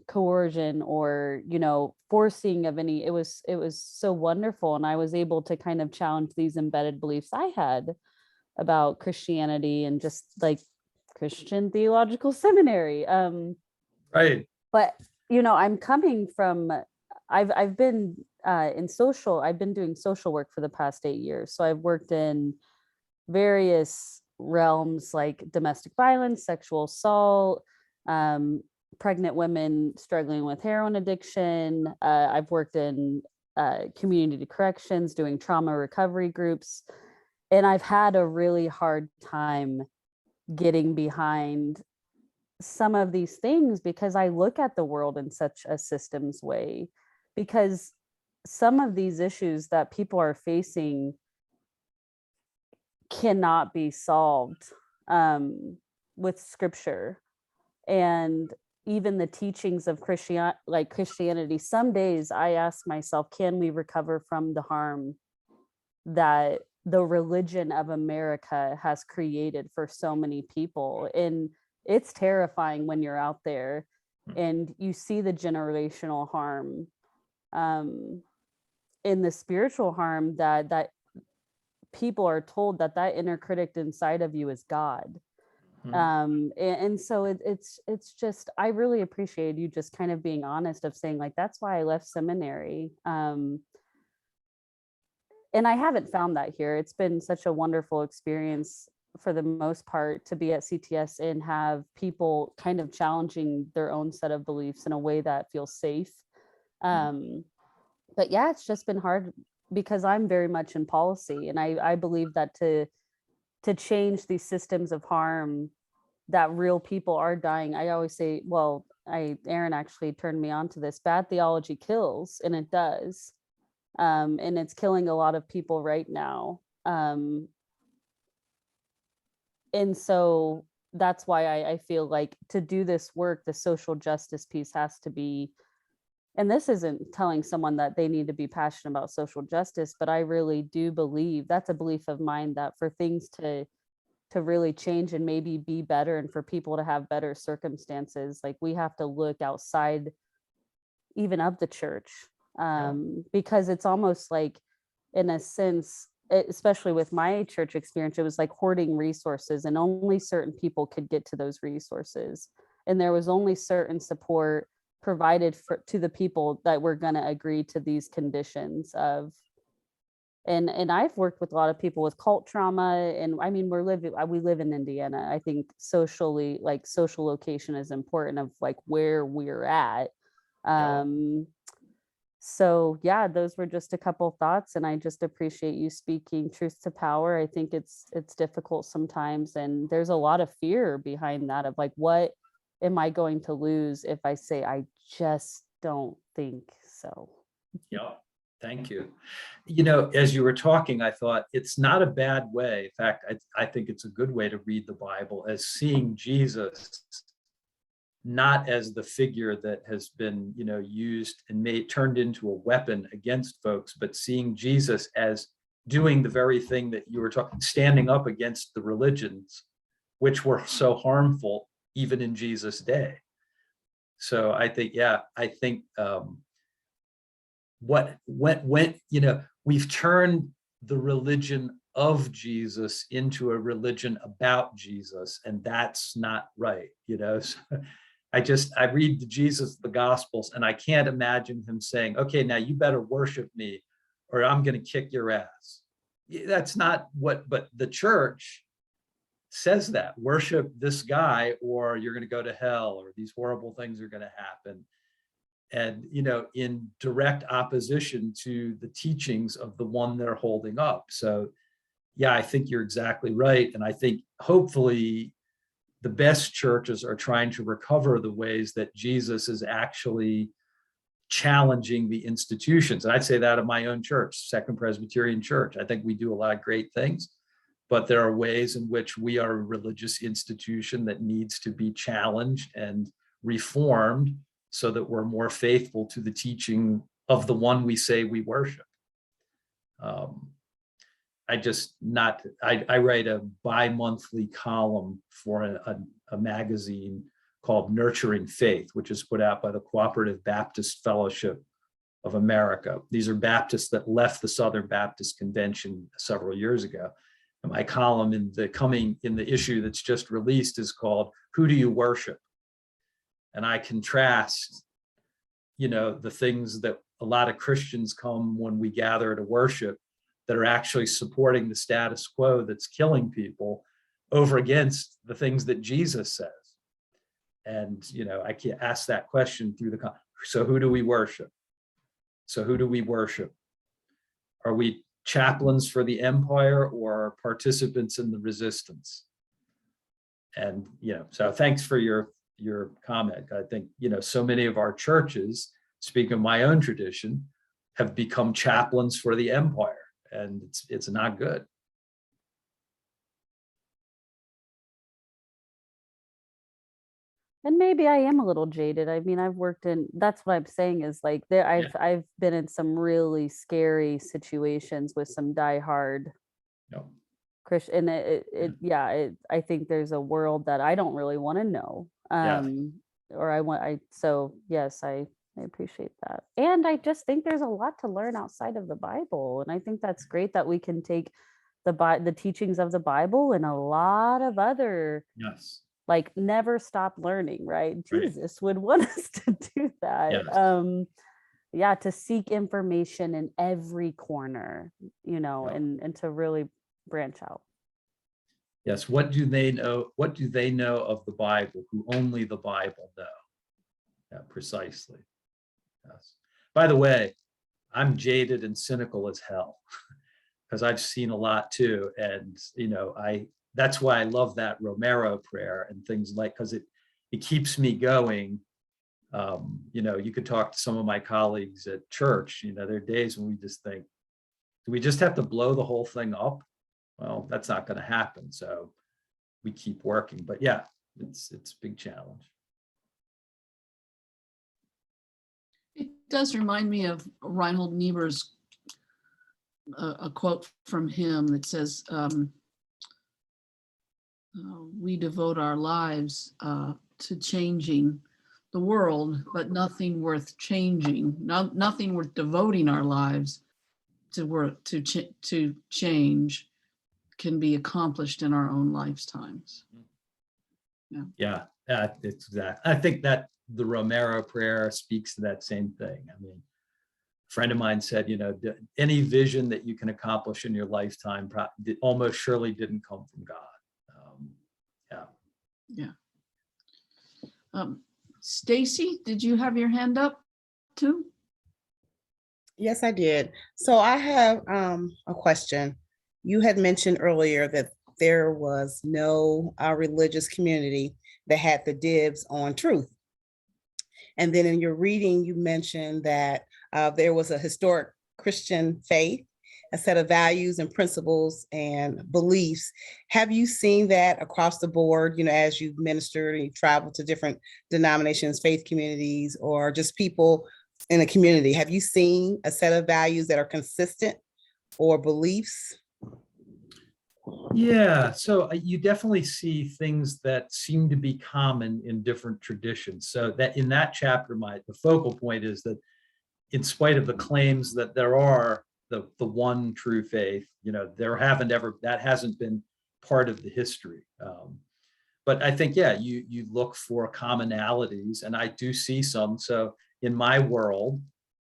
coercion or, you know, forcing of any. It was so wonderful, and I was able to kind of challenge these embedded beliefs I had about Christianity and just like Christian theological seminary. Right. But you know, I'm coming from, I've been I've been doing social work for the past 8 years. So I've worked in various realms like domestic violence, sexual assault, pregnant women struggling with heroin addiction. I've worked in community corrections, doing trauma recovery groups, and I've had a really hard time getting behind some of these things because I look at the world in such a systems way, because some of these issues that people are facing cannot be solved with scripture and even the teachings of Christianity. Some days I ask myself, can we recover from the harm that the religion of America has created for so many people? And it's terrifying when you're out there and you see the generational harm, in the spiritual harm that people are told that inner critic inside of you is God. And so it's just, I really appreciate you just kind of being honest of saying like, that's why I left seminary. And I haven't found that here. It's been such a wonderful experience for the most part to be at CTS and have people kind of challenging their own set of beliefs in a way that feels safe. But yeah, it's just been hard because I'm very much in policy, and I believe that to change these systems of harm, that real people are dying. I always say, well, Aaron actually turned me on to this. Bad theology kills, and it does. And it's killing a lot of people right now. And so that's why I feel like to do this work, the social justice piece has to be, and this isn't telling someone that they need to be passionate about social justice, but I really do believe, that's a belief of mine, that for things to really change and maybe be better and for people to have better circumstances, like we have to look outside even of the church. Because it's almost like, in a sense, especially with my church experience, it was like hoarding resources, and only certain people could get to those resources. And there was only certain support provided to the people that were going to agree to these conditions of, and I've worked with a lot of people with cult trauma. And I mean, we live in Indiana. I think socially, like social location is important of like where we're at. So yeah, those were just a couple thoughts, and I just appreciate you speaking truth to power. I think it's difficult sometimes, and there's a lot of fear behind that of like, what am I going to lose if I say I just don't think so? Yeah, thank you. You know, as you were talking, I thought it's not a bad way. In fact, I think it's a good way to read the Bible as seeing Jesus not as the figure that has been, you know, used and turned into a weapon against folks, but seeing Jesus as doing the very thing that you were talking, standing up against the religions, which were so harmful even in Jesus' day. So I think, when you know, we've turned the religion of Jesus into a religion about Jesus, and that's not right, you know. So I read the Jesus, the Gospels, and I can't imagine him saying, okay, now you better worship me or I'm going to kick your ass. That's not what, but the church says that, worship this guy or you're going to go to hell or these horrible things are going to happen. And, you know, in direct opposition to the teachings of the one they're holding up. So, yeah, I think you're exactly right. And I think hopefully the best churches are trying to recover the ways that Jesus is actually challenging the institutions. And I'd say that of my own church, Second Presbyterian Church. I think we do a lot of great things, but there are ways in which we are a religious institution that needs to be challenged and reformed so that we're more faithful to the teaching of the one we say we worship. I write a bi-monthly column for a magazine called Nurturing Faith, which is put out by the Cooperative Baptist Fellowship of America. These are Baptists that left the Southern Baptist Convention several years ago. And my column in the issue that's just released is called "Who Do You Worship?" And I contrast, you know, the things that a lot of Christians come when we gather to worship that are actually supporting the status quo that's killing people over against the things that Jesus says. And, you know, I can ask that question through so who do we worship? So who do we worship? Are we chaplains for the empire or participants in the resistance? And, you know, so thanks for your comment. I think, you know, so many of our churches, speaking of my own tradition, have become chaplains for the empire, and it's not good. And maybe I am a little jaded. I mean, I've worked in, that's what I'm saying is like there, I've been in some really scary situations with some diehard Christian, and I think there's a world that I don't really want to know. So yes, I appreciate that. And I just think there's a lot to learn outside of the Bible. And I think that's great that we can take the teachings of the Bible and a lot of other, like, never stop learning, right? Jesus would want us to do that. To seek information in every corner, you know, and to really branch out. Yes. What do they know? What do they know of the Bible who only the Bible know? Yeah, precisely. Yes. By the way, I'm jaded and cynical as hell because I've seen a lot too. And, you know, that's why I love that Romero prayer and things like, because it keeps me going. You know, you could talk to some of my colleagues at church, you know, there are days when we just think, do we just have to blow the whole thing up? Well, that's not going to happen. So we keep working, but yeah, it's a big challenge. It does remind me of Reinhold Niebuhr's a quote from him that says, we devote our lives to changing the world, but nothing worth changing, nothing worth devoting our lives to change can be accomplished in our own lifetimes. Yeah, it's exactly. I think that the Romero prayer speaks to that same thing. I mean, a friend of mine said, you know, any vision that you can accomplish in your lifetime almost surely didn't come from God. Stacy, did you have your hand up too? Yes, I did. So I have a question. You had mentioned earlier that there was no religious community that had the dibs on truth. And then in your reading, you mentioned that there was a historic Christian faith, a set of values and principles and beliefs. Have you seen that across the board, you know, as you've ministered and you traveled to different denominations, faith communities, or just people in a community? Have you seen a set of values that are consistent or beliefs? Yeah, so you definitely see things that seem to be common in different traditions. So that in that chapter, the focal point is that in spite of the claims that there are the one true faith. That hasn't been part of the history. But I think, yeah, you look for commonalities, and I do see some. So in my world,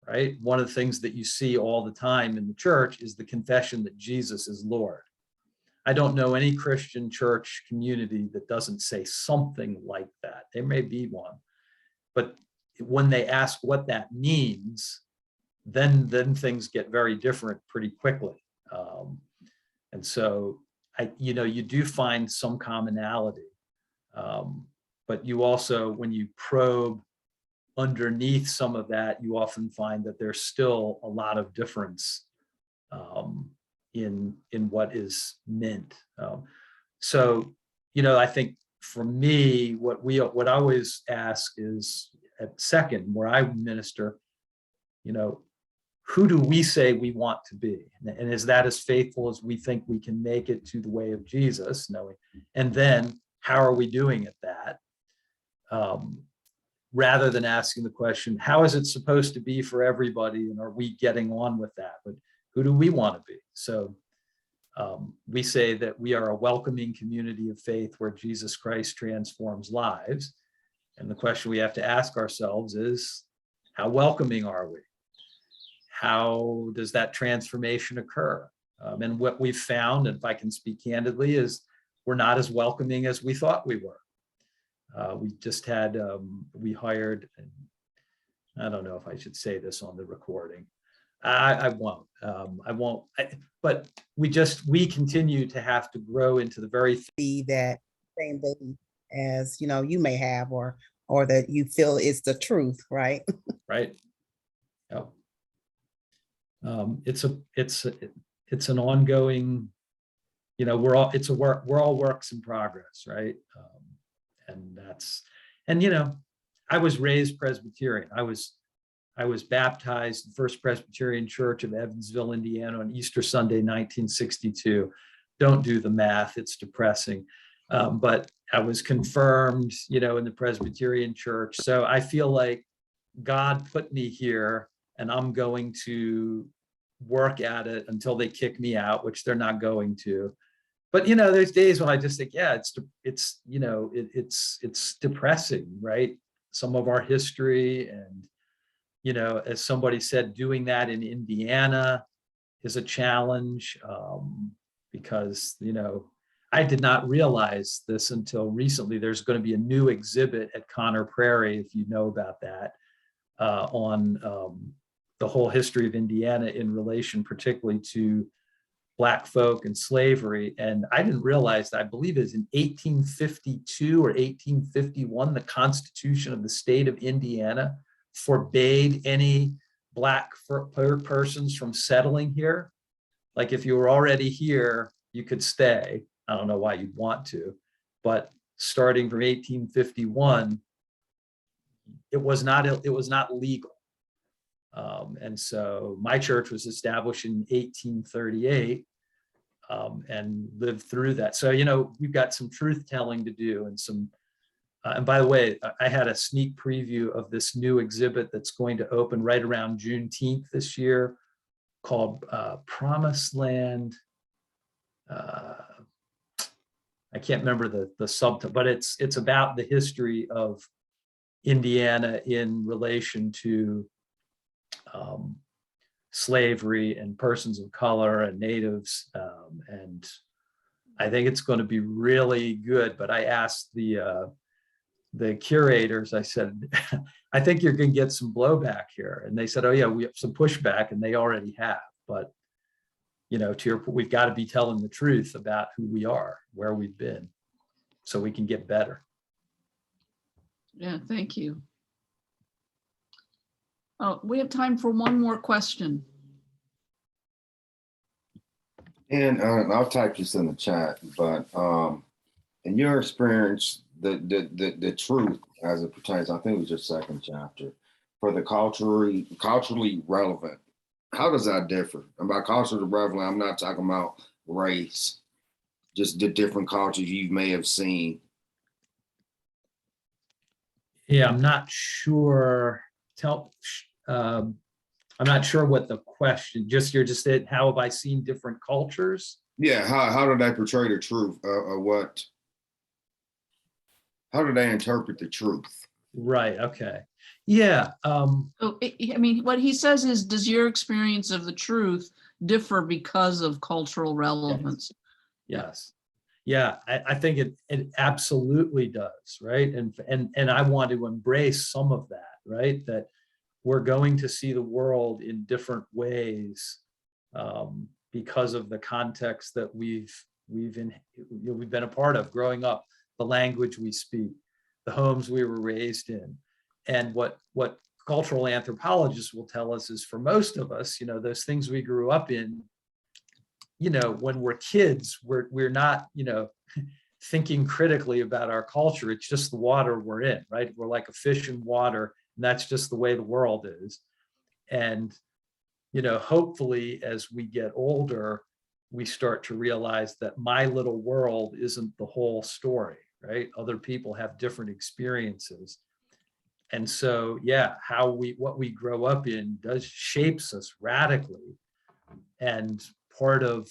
right, one of the things that you see all the time in the church is the confession that Jesus is Lord. I don't know any Christian church community that doesn't say something like that. There may be one, but when they ask what that means, then things get very different pretty quickly. And so you do find some commonality, but you also, when you probe underneath some of that, you often find that there's still a lot of difference in what is meant. So, I think for me, what I always ask is, at second, where I minister, who do we say we want to be? And is that as faithful as we think we can make it to the way of Jesus? And then how are we doing at that? Rather than asking the question, how is it supposed to be for everybody? And are we getting on with that? But who do we want to be? So we say that we are a welcoming community of faith where Jesus Christ transforms lives. And the question we have to ask ourselves is, how welcoming are we? How does that transformation occur? And what we've found, if I can speak candidly, is we're not as welcoming as we thought we were. We just had, we hired, I don't know if I should say this on the recording. I won't, but we continue to have to grow into the very Be that same thing as, you may have, or that you feel is the truth, right? right. Yep. It's an ongoing, we're all works in progress, right? I was raised Presbyterian. I was baptized in the First Presbyterian Church of Evansville, Indiana on Easter Sunday, 1962. Don't do the math, it's depressing. But I was confirmed, in the Presbyterian Church. So I feel like God put me here, and I'm going to work at it until they kick me out, which they're not going to. But there's days when I just think, yeah, it's depressing, right? Some of our history, and as somebody said, doing that in Indiana is a challenge, because I did not realize this until recently. There's going to be a new exhibit at Connor Prairie, if you know about that, on the whole history of Indiana in relation particularly to Black folk and slavery. And I didn't realize that, I believe it's in 1852 or 1851, the Constitution of the state of Indiana forbade any Black persons from settling here. Like, if you were already here, you could stay. I don't know why you'd want to, but starting from 1851, it was not legal. And so my church was established in 1838, and lived through that. So, we've got some truth telling to do, and and by the way, I had a sneak preview of this new exhibit that's going to open right around Juneteenth this year, called Promised Land. I can't remember the subtitle, but it's about the history of Indiana in relation to slavery and persons of color and natives, and I think it's going to be really good. But I asked the curators, I said, I think you're going to get some blowback here, and they said, oh yeah, we have some pushback, and they already have. But we've got to be telling the truth about who we are, where we've been, so we can get better. Yeah, thank you. Oh, we have time for one more question. And I'll type this in the chat, but in your experience, the truth as it pertains, I think it was your second chapter, for the culturally relevant, how does that differ? And by culturally relevant, I'm not talking about race, just the different cultures you may have seen. Yeah, I'm not sure. I'm not sure what the question, you're just saying, how have I seen different cultures? Yeah, how do they portray the truth? How do they interpret the truth? Right, okay. Yeah. So, I mean, what he says is, does your experience of the truth differ because of cultural relevance? Yes. Yeah, I think it absolutely does, right? And I want to embrace some of that, right? That we're going to see the world in different ways because of the context that we've been a part of growing up, the language we speak, the homes we were raised in. And what cultural anthropologists will tell us is, for most of us, those things we grew up in, when we're kids, we're not, thinking critically about our culture. It's just the water we're in, right? We're like a fish in water, and that's just the way the world is. And, hopefully as we get older, we start to realize that my little world isn't the whole story, right? Other people have different experiences. And so, yeah, what we grow up in shapes us radically. And part of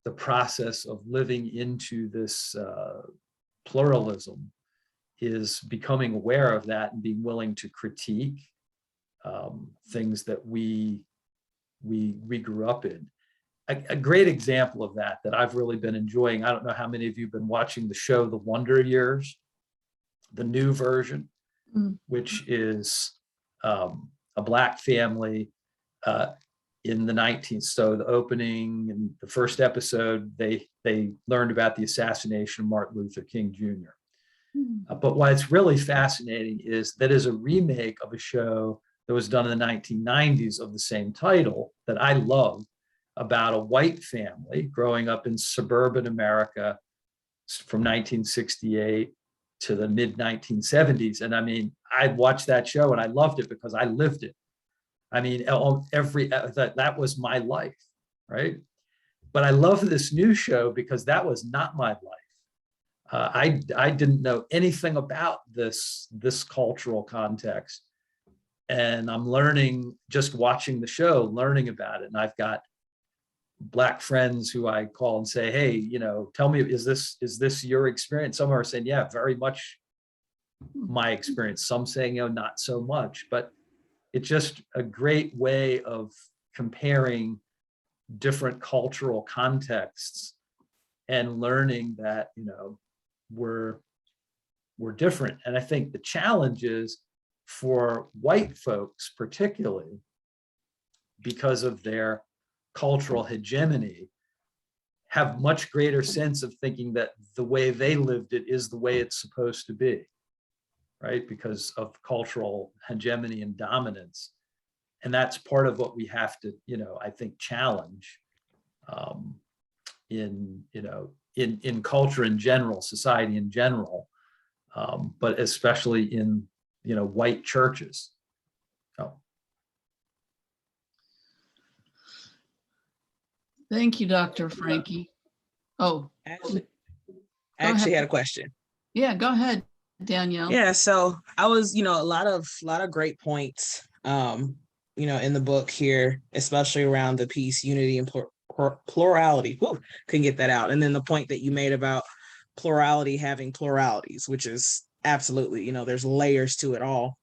the process of living into this pluralism is becoming aware of that and being willing to critique things that we grew up in. A great example of that I've really been enjoying, I don't know how many of you have been watching the show The Wonder Years, the new version, which is a Black family in the 19th. So the opening and the first episode, they learned about the assassination of Martin Luther King Jr. But what's really fascinating is that is a remake of a show that was done in the 1990s of the same title that I love, about a white family growing up in suburban America from 1968 to the mid 1970s. And I mean, I watched that show and I loved it because I lived it. I mean, that was my life, right? But I love this new show because that was not my life. I didn't know anything about this cultural context, and I'm learning, just watching the show, learning about it. And I've got Black friends who I call and say, hey, tell me, is this your experience? Some are saying, yeah, very much my experience. Some saying, not so much. But it's just a great way of comparing different cultural contexts and learning that, we're different. And I think the challenge is for white folks, particularly because of their cultural hegemony, have much greater sense of thinking that the way they lived it is the way it's supposed to be, right? Because of cultural hegemony and dominance. And that's part of what we have to, I think, challenge in culture in general, society in general, but especially in, white churches. So. Thank you, Dr. Franke. Oh, I Go actually ahead. had a question. Yeah, go ahead, Danielle. Yeah, so I was, a lot of great points, in the book here, especially around the peace, unity, and plurality. Whew, couldn't get that out. And then the point that you made about plurality having pluralities, which is absolutely, there's layers to it all.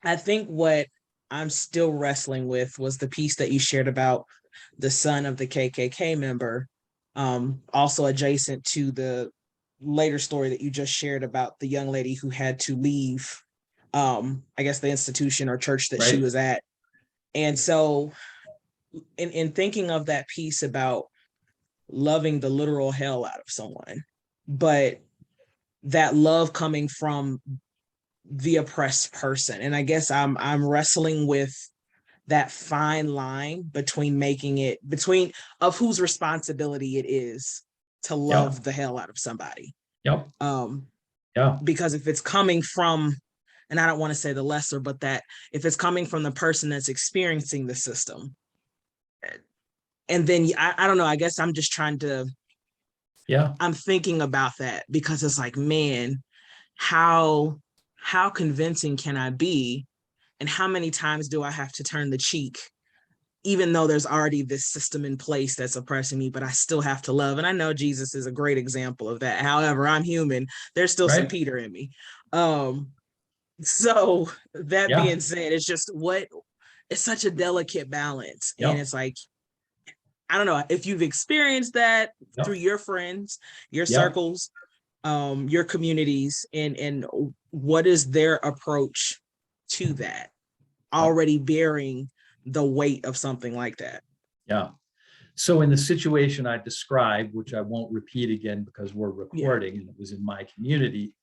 I think what I'm still wrestling with was the piece that you shared about the son of the KKK member, also adjacent to the later story that you just shared about the young lady who had to leave, I guess, the institution or church that she was at. And so in thinking of that piece about loving the literal hell out of someone, but that love coming from the oppressed person. And I guess I'm wrestling with that fine line between of whose responsibility it is to love the hell out of somebody. Yep. Because if it's coming from, and I don't want to say the lesser, but that if it's coming from the person that's experiencing the system, and then I don't know, I guess I'm just trying to, I'm thinking about that because it's like, man, how convincing can I be And how many times do I have to turn the cheek, even though there's already this system in place that's oppressing me, but I still have to love. And I know Jesus is a great example of that. However, I'm human. There's still some Right. Peter in me. So that Yeah. being said, it's just it's such a delicate balance. Yep. And it's like, I don't know if you've experienced that Yep. through your friends, your Yep. circles, your communities, and what is their approach to that, already bearing the weight of something like that. Yeah. So in the situation I described, which I won't repeat again because we're recording and it was in my community,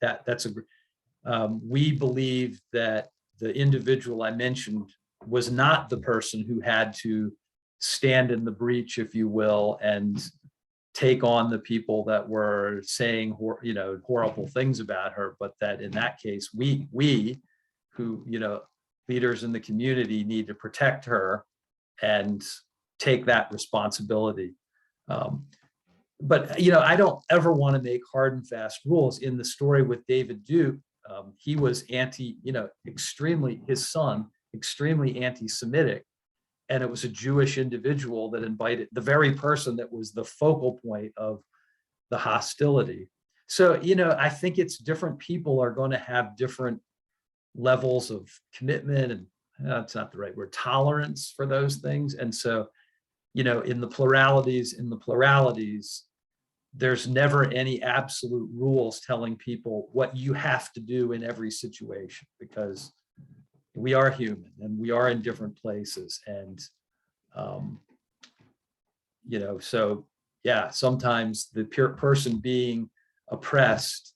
we believe that the individual I mentioned was not the person who had to stand in the breach, if you will, and take on the people that were saying, horrible things about her, but that in that case, we who, leaders in the community need to protect her and take that responsibility. But I don't ever want to make hard and fast rules. In the story with David Duke, he was his son, extremely anti-Semitic. And it was a Jewish individual that invited the very person that was the focal point of the hostility. So, I think different people are going to have different levels of commitment and that's not the right word, tolerance for those things. And so, in the pluralities, there's never any absolute rules telling people what you have to do in every situation, because we are human and we are in different places. And, so yeah, sometimes the person being oppressed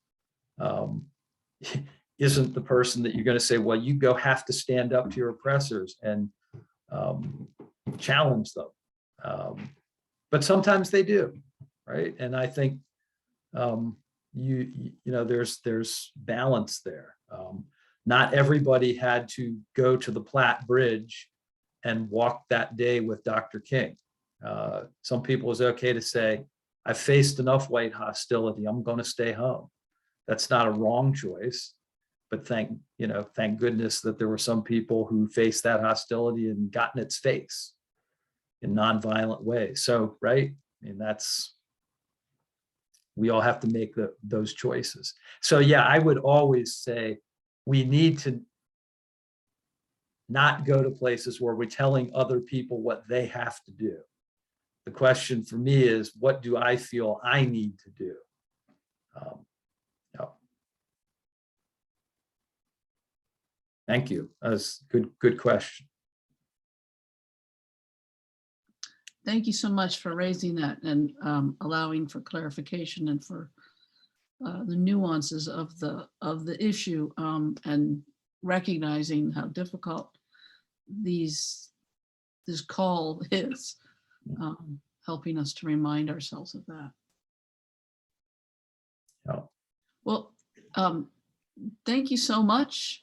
isn't the person that you're going to say, well, you have to stand up to your oppressors and challenge them. But sometimes they do, right? And I think there's balance there. Not everybody had to go to the Platte Bridge and walk that day with Dr. King. Some people, it's okay to say, I've faced enough white hostility, I'm going to stay home. That's not a wrong choice, but thank goodness that there were some people who faced that hostility and got in its face in nonviolent ways. So, right? I mean, we all have to make those choices. So yeah, I would always say we need to not go to places where we're telling other people what they have to do. The question for me is, what do I feel I need to do? Thank you. That was good question. Thank you so much for raising that and allowing for clarification and for the nuances of the issue and recognizing how difficult this call is, helping us to remind ourselves of that. Yeah. Well, thank you so much,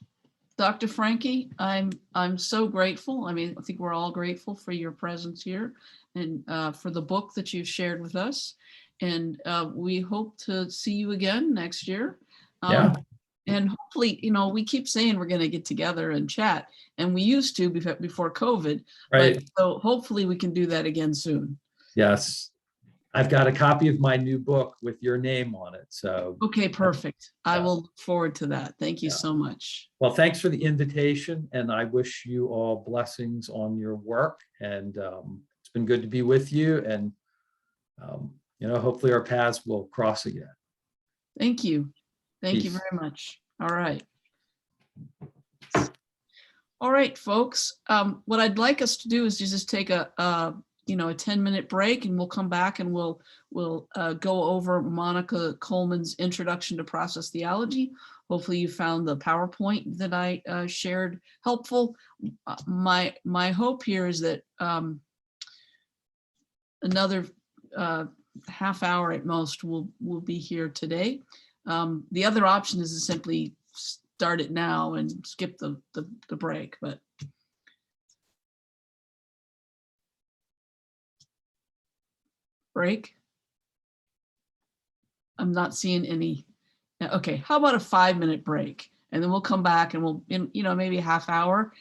Dr. Franke. I'm so grateful. I mean, I think we're all grateful for your presence here and for the book that you've shared with us. And we hope to see you again next year. Yeah. And hopefully, we keep saying we're going to get together and chat, and we used to before COVID. Right. But so hopefully we can do that again soon. Yes. I've got a copy of my new book with your name on it. So. Okay, perfect. Yeah. I will look forward to that. Thank you so much. Well, thanks for the invitation, and I wish you all blessings on your work. And it's been good to be with you. And hopefully our paths will cross again. Thank you. Thank you Peace. very much. All right. All right, folks. What I'd like us to do is just take a 10-minute break, and we'll come back and we'll go over Monica Coleman's Introduction to Process Theology. Hopefully you found the PowerPoint that I shared helpful. My hope here is that another half hour at most will be here today. The other option is to simply start it now and skip the break, but break. I'm not seeing any. Okay, how about a 5-minute break? And then we'll come back and we'll, maybe a half hour,